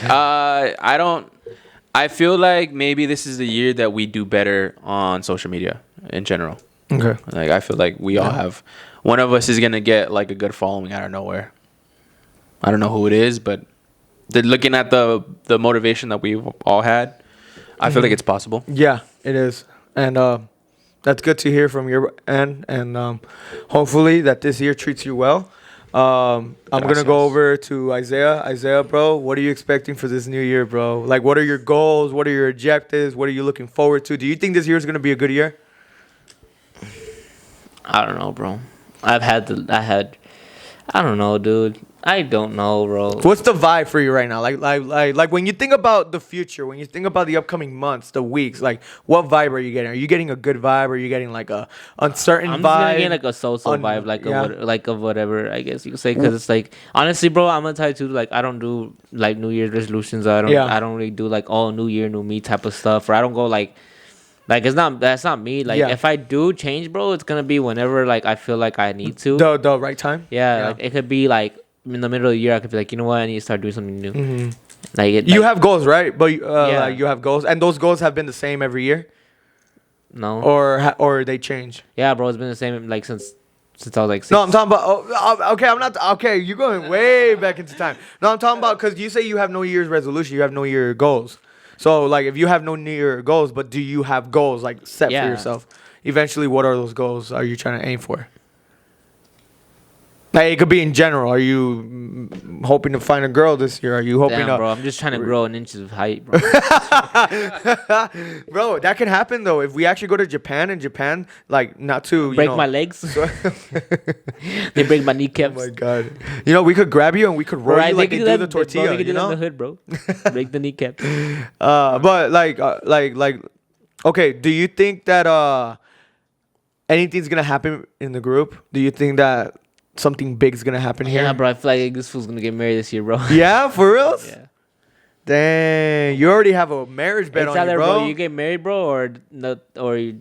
Speaker 2: I don't. I feel like maybe this is the year that we do better on social media in general.
Speaker 1: Okay.
Speaker 2: Like I feel like we all have. One of us is gonna get like a good following out of nowhere. I don't know who it is, but looking at the motivation that we've all had, I feel like it's possible.
Speaker 1: Yeah, it is, and that's good to hear from your end, and hopefully that this year treats you well. I'm gonna go over to Isiah. Isiah, bro, what are you expecting for this new year, bro? Like, what are your goals? What are your objectives? What are you looking forward to? Do you think this year is gonna be a good year?
Speaker 3: I don't know, bro. I don't know, dude. I don't know, bro.
Speaker 1: What's the vibe for you right now? Like when you think about the future, when you think about the upcoming months, the weeks, like what vibe are you getting? Are you getting a good vibe? Or are you getting like a uncertain
Speaker 3: I'm
Speaker 1: vibe?
Speaker 3: just gonna get like a so-so vibe, like of whatever, I guess you could say. Because it's like, honestly, bro, I'm gonna tell you too. Like, I don't do like New Year's resolutions. I don't really do like New year, new me type of stuff. Or I don't go like that's not me. Like if I do change, bro, it's gonna be whenever like I feel like I need to.
Speaker 1: The right time.
Speaker 3: Yeah, like it could be like in the middle of the year. I could be like, you know what, I need to start doing something new.
Speaker 1: Mm-hmm.
Speaker 3: You
Speaker 1: have goals, right? But like you have goals, and those goals have been the same every year.
Speaker 3: No.
Speaker 1: Or they change.
Speaker 3: Yeah, bro, it's been the same like since I was like 6.
Speaker 1: No, I'm talking about. Okay, I'm not. Okay, you're going way back into time. No, I'm talking about because you say you have no year's resolution, you have no year goals. So like, if you have no New Year goals, but do you have goals like set for yourself? Eventually, what are those goals? Are you trying to aim for? Like, it could be in general. Are you hoping to find a girl this year? Are you hoping to...
Speaker 3: bro, I'm just trying to grow in inches of height, bro.
Speaker 1: Bro, that can happen, though. If we actually go to Japan, like, not to...
Speaker 3: break my legs. They break my kneecaps.
Speaker 1: Oh, my God. You know, we could grab you and we could roll you like they do the tortilla,
Speaker 3: bro, they
Speaker 1: you know?
Speaker 3: in the hood, bro. Break the kneecaps.
Speaker 1: But, like... Okay, do you think that anything's going to happen in the group? Do you think that... something big's gonna happen here?
Speaker 3: Yeah, bro. I feel like this fool's gonna get married this year, bro.
Speaker 1: Yeah, for real?
Speaker 3: Yeah.
Speaker 1: Dang, you already have a marriage bet on you, bro.
Speaker 3: You get married, bro, or not,
Speaker 2: It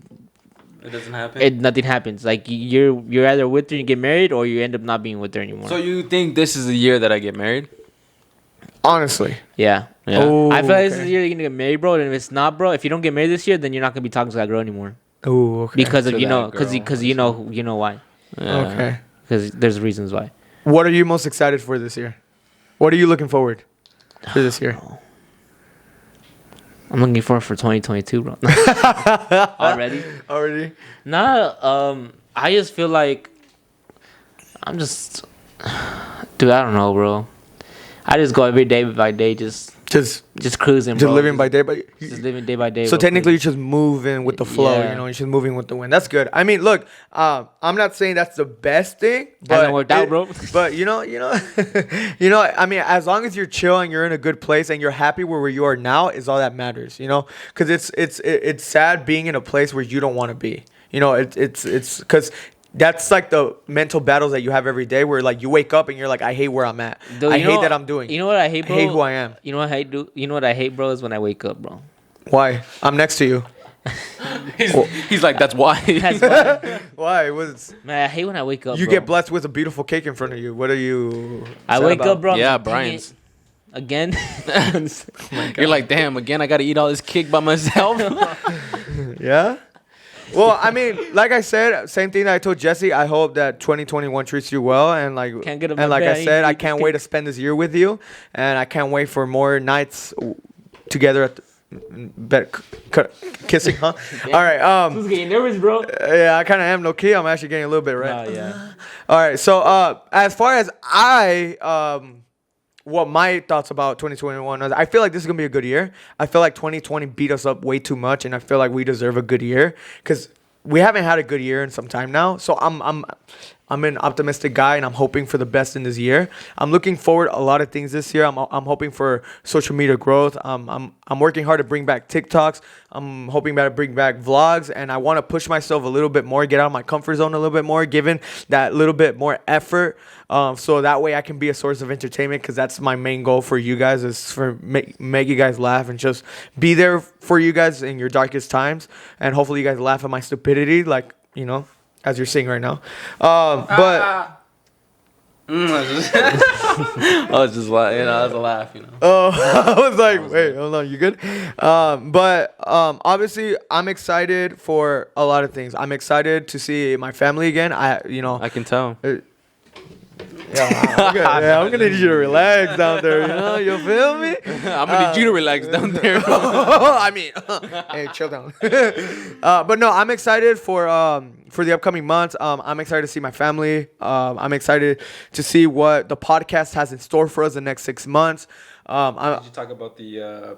Speaker 2: doesn't happen.
Speaker 3: Nothing happens. Like you're either with her and you get married, or you end up not being with her anymore.
Speaker 2: So you think this is the year that I get married?
Speaker 1: Honestly.
Speaker 3: Yeah.
Speaker 1: Oh,
Speaker 3: I feel like this is the year you're gonna get married, bro. And if it's not, bro, if you don't get married this year, then you're not gonna be talking to that girl anymore.
Speaker 1: Oh, okay.
Speaker 3: Because of
Speaker 2: To that
Speaker 3: because
Speaker 2: girl.
Speaker 3: you know why.
Speaker 2: Yeah.
Speaker 1: Okay.
Speaker 3: Because there's reasons why.
Speaker 1: What are you most excited for this year? What are you looking forward for this year?
Speaker 3: I'm looking forward for 2022, bro. Already? Nah, I just feel like I'm just, dude, I don't know, bro. I just go every day by day, just cruising, bro.
Speaker 1: Just living by day by day.
Speaker 3: Just living day by day.
Speaker 1: So
Speaker 3: bro.
Speaker 1: technically, you're just moving with the flow.
Speaker 3: Yeah.
Speaker 1: You know, you're just moving with the wind. That's good. I mean, look, I'm not saying that's the best thing, but
Speaker 3: Hasn't worked out, bro.
Speaker 1: But you know, I mean, as long as you're chill and you're in a good place and you're happy where you are now, is all that matters. You know, because it's sad being in a place where you don't want to be. You know, it's because. That's like the mental battles that you have every day where like you wake up and you're like, I hate where I'm at.
Speaker 3: Dude,
Speaker 1: I hate that I'm doing.
Speaker 3: You know what I hate, bro?
Speaker 1: I hate who I am.
Speaker 3: You know what I hate, You know what I hate, bro, is when I wake up, bro.
Speaker 1: Why? I'm next to you.
Speaker 2: He's like, that's why.
Speaker 3: That's why.
Speaker 1: Why? What's...
Speaker 3: Man, I hate when I wake up,
Speaker 1: You
Speaker 3: bro.
Speaker 1: get blessed with a beautiful cake in front of you. What are you...
Speaker 3: I
Speaker 1: sad
Speaker 3: wake
Speaker 1: about?
Speaker 3: up, bro. I'm
Speaker 2: Yeah,
Speaker 3: like, dang
Speaker 2: Brian's.
Speaker 3: it. Again?
Speaker 2: You're like, damn, again, I got to eat all this cake by myself.
Speaker 1: Yeah? Well, I mean, like I said, same thing that I told Jesse. I hope that 2021 treats you well, and like,
Speaker 3: Can't get him
Speaker 1: and
Speaker 3: my
Speaker 1: like
Speaker 3: bed.
Speaker 1: I said, I can't wait to spend this year with you, and I can't wait for more nights together at the bed kissing, huh? All right.
Speaker 3: Who's getting nervous, bro?
Speaker 1: Yeah, I kind of am, no key. I'm actually getting a little bit right.
Speaker 3: Oh, yeah.
Speaker 1: All right. So, as far as what my thoughts about 2021 is, I feel like this is gonna be a good year. I feel like 2020 beat us up way too much, and I feel like we deserve a good year because we haven't had a good year in some time now. So I'm an optimistic guy, and I'm hoping for the best in this year. I'm looking forward a lot of things this year. I'm hoping for social media growth. I'm working hard to bring back TikToks. I'm hoping to bring back vlogs, and I want to push myself a little bit more, get out of my comfort zone a little bit more, given that little bit more effort. So that way I can be a source of entertainment, because that's my main goal for you guys, is for make you guys laugh and just be there for you guys in your darkest times. And hopefully you guys laugh at my stupidity, like, you know, as you're seeing right now. But
Speaker 2: I was just like, that was a laugh,
Speaker 1: I was like, wait, hold on, you good? But obviously, I'm excited for a lot of things. I'm excited to see my family again.
Speaker 2: I can tell.
Speaker 1: I'm gonna need you to relax down there. You feel me?
Speaker 2: I'm gonna need you to relax down there.
Speaker 1: I mean, hey, chill down. But no, I'm excited for the upcoming months. I'm excited to see my family. I'm excited to see what the podcast has in store for us the next 6 months.
Speaker 2: Did you talk about the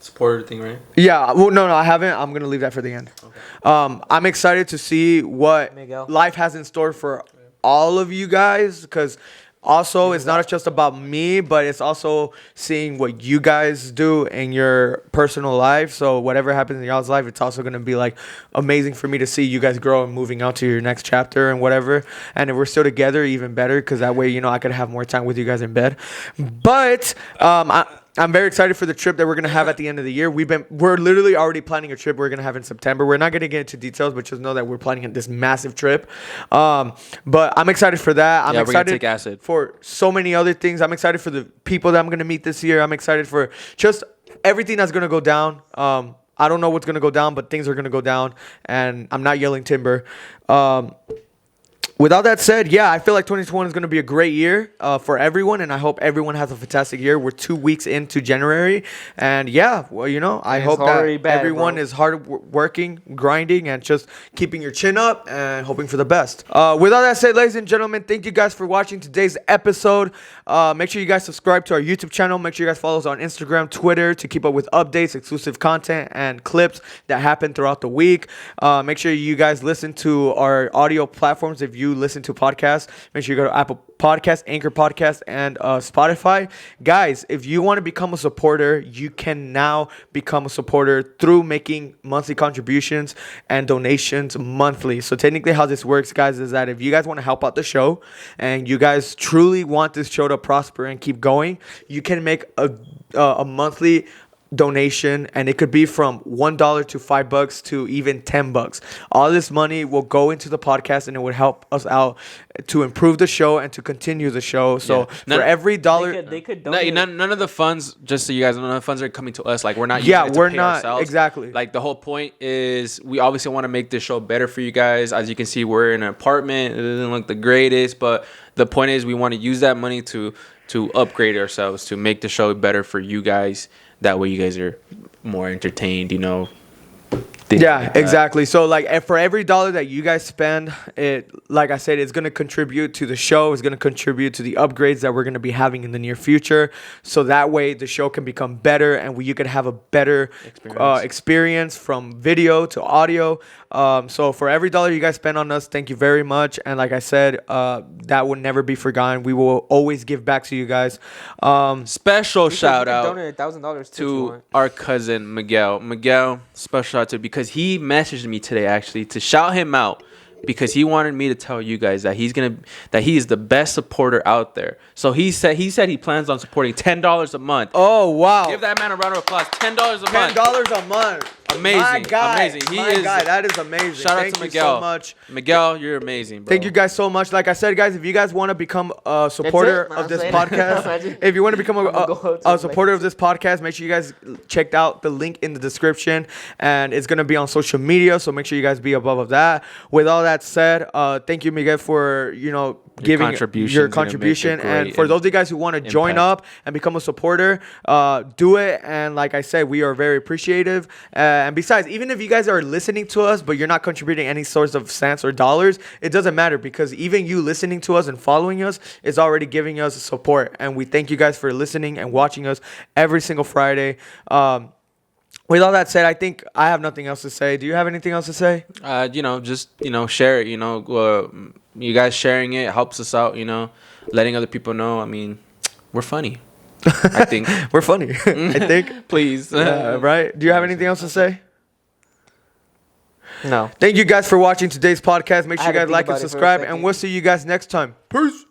Speaker 2: supporter thing, right?
Speaker 1: Yeah. Well, no, I haven't. I'm gonna leave that for the end. Okay. I'm excited to see what
Speaker 3: Miguel.
Speaker 1: life has in store for all of you guys, because also it's not just about me, but it's also seeing what you guys do in your personal life. So whatever happens in y'all's life, it's also going to be like amazing for me to see you guys grow and moving on to your next chapter and whatever. And if we're still together, even better, because that way, I could have more time with you guys in bed. But I'm very excited for the trip that we're gonna have at the end of the year. We're literally already planning a trip we're gonna have in September. We're not gonna get into details, but just know that we're planning this massive trip. But I'm excited for that. I'm
Speaker 2: we're gonna
Speaker 1: excited
Speaker 2: take acid.
Speaker 1: for so many other things. I'm excited for the people that I'm gonna meet this year. I'm excited for just everything that's gonna go down. I don't know what's gonna go down, but things are gonna go down, and I'm not yelling timber. With all that said, yeah, I feel like 2021 is going to be a great year for everyone, and I hope everyone has a fantastic year. We're 2 weeks into January, and yeah, well, I hope that everyone is hard working, grinding, and just keeping your chin up and hoping for the best. With all that said, ladies and gentlemen, thank you guys for watching today's episode. Make sure you guys subscribe to our YouTube channel. Make sure you guys follow us on Instagram, Twitter to keep up with updates, exclusive content, and clips that happen throughout the week. Make sure you guys listen to our audio platforms. If you listen to podcasts, make sure you go to Apple Podcasts, Anchor Podcasts, and Spotify. Guys, if you want to become a supporter, you can now become a supporter through making monthly contributions and donations monthly. So technically how this works, guys, is that if you guys want to help out the show and you guys truly want this show to prosper and keep going, you can make a monthly donation, and it could be from $1 to $5 to even $10. All this money will go into the podcast, and it would help us out to improve the show and to continue the show. So for every dollar,
Speaker 3: they could donate.
Speaker 2: None of the funds, just so you guys know, none of the funds are coming to us. Like, we're not.
Speaker 1: Yeah,
Speaker 2: using it to
Speaker 1: we're
Speaker 2: pay
Speaker 1: not
Speaker 2: ourselves.
Speaker 1: exactly.
Speaker 2: Like, the whole point is we obviously want to make this show better for you guys. As you can see, we're in an apartment. It doesn't look the greatest, but the point is we want to use that money to upgrade ourselves, to make the show better for you guys. That way you guys are more entertained,
Speaker 1: Yeah, exactly. So for every dollar that you guys spend, it, like I said, it's going to contribute to the show. It's going to contribute to the upgrades that we're going to be having in the near future. So that way the show can become better, and you can have a better experience from video to audio. So for every dollar you guys spend on us, thank you very much. And like I said, that will never be forgotten. We will always give back to you guys.
Speaker 2: Special shout out
Speaker 3: donate $1,000
Speaker 2: to our cousin Miguel. Miguel, special shout out to, because he messaged me today actually to shout him out, because he wanted me to tell you guys that he is the best supporter out there. So he said he plans on supporting $10 a month.
Speaker 1: Oh wow!
Speaker 2: Give that man a round of applause. $10 a month.
Speaker 1: $10 a month.
Speaker 2: Amazing.
Speaker 1: My guy.
Speaker 2: Amazing. That
Speaker 1: is amazing.
Speaker 2: Shout out to Miguel.
Speaker 1: You so much.
Speaker 2: Miguel, you're amazing, bro.
Speaker 1: Thank you guys so much. Like I said, guys, if you guys want to become a supporter of this podcast, if you want to become a supporter of this podcast, make sure you guys check out the link in the description, and it's going to be on social media. So make sure you guys be above of that. With all that said, thank you, Miguel, for, giving your contribution. And for those of you guys who want to join up and become a supporter, do it. And like I said, we are very appreciative. And besides, even if you guys are listening to us, but you're not contributing any sorts of cents or dollars, it doesn't matter, because even you listening to us and following us is already giving us support. And we thank you guys for listening and watching us every single Friday. With all that said, I think I have nothing else to say. Do you have anything else to say?
Speaker 2: Just share it. you guys sharing it helps us out. You know, letting other people know. I mean, we're funny. I think
Speaker 1: We're funny. I think.
Speaker 2: Please.
Speaker 1: Yeah, right? Do you have anything else to say?
Speaker 3: No.
Speaker 1: Thank you guys for watching today's podcast. Make
Speaker 3: I
Speaker 1: sure you
Speaker 3: had to
Speaker 1: guys
Speaker 3: think
Speaker 1: like and
Speaker 3: about it for a
Speaker 1: subscribe,
Speaker 3: second.
Speaker 1: and we'll see you guys next time. Peace.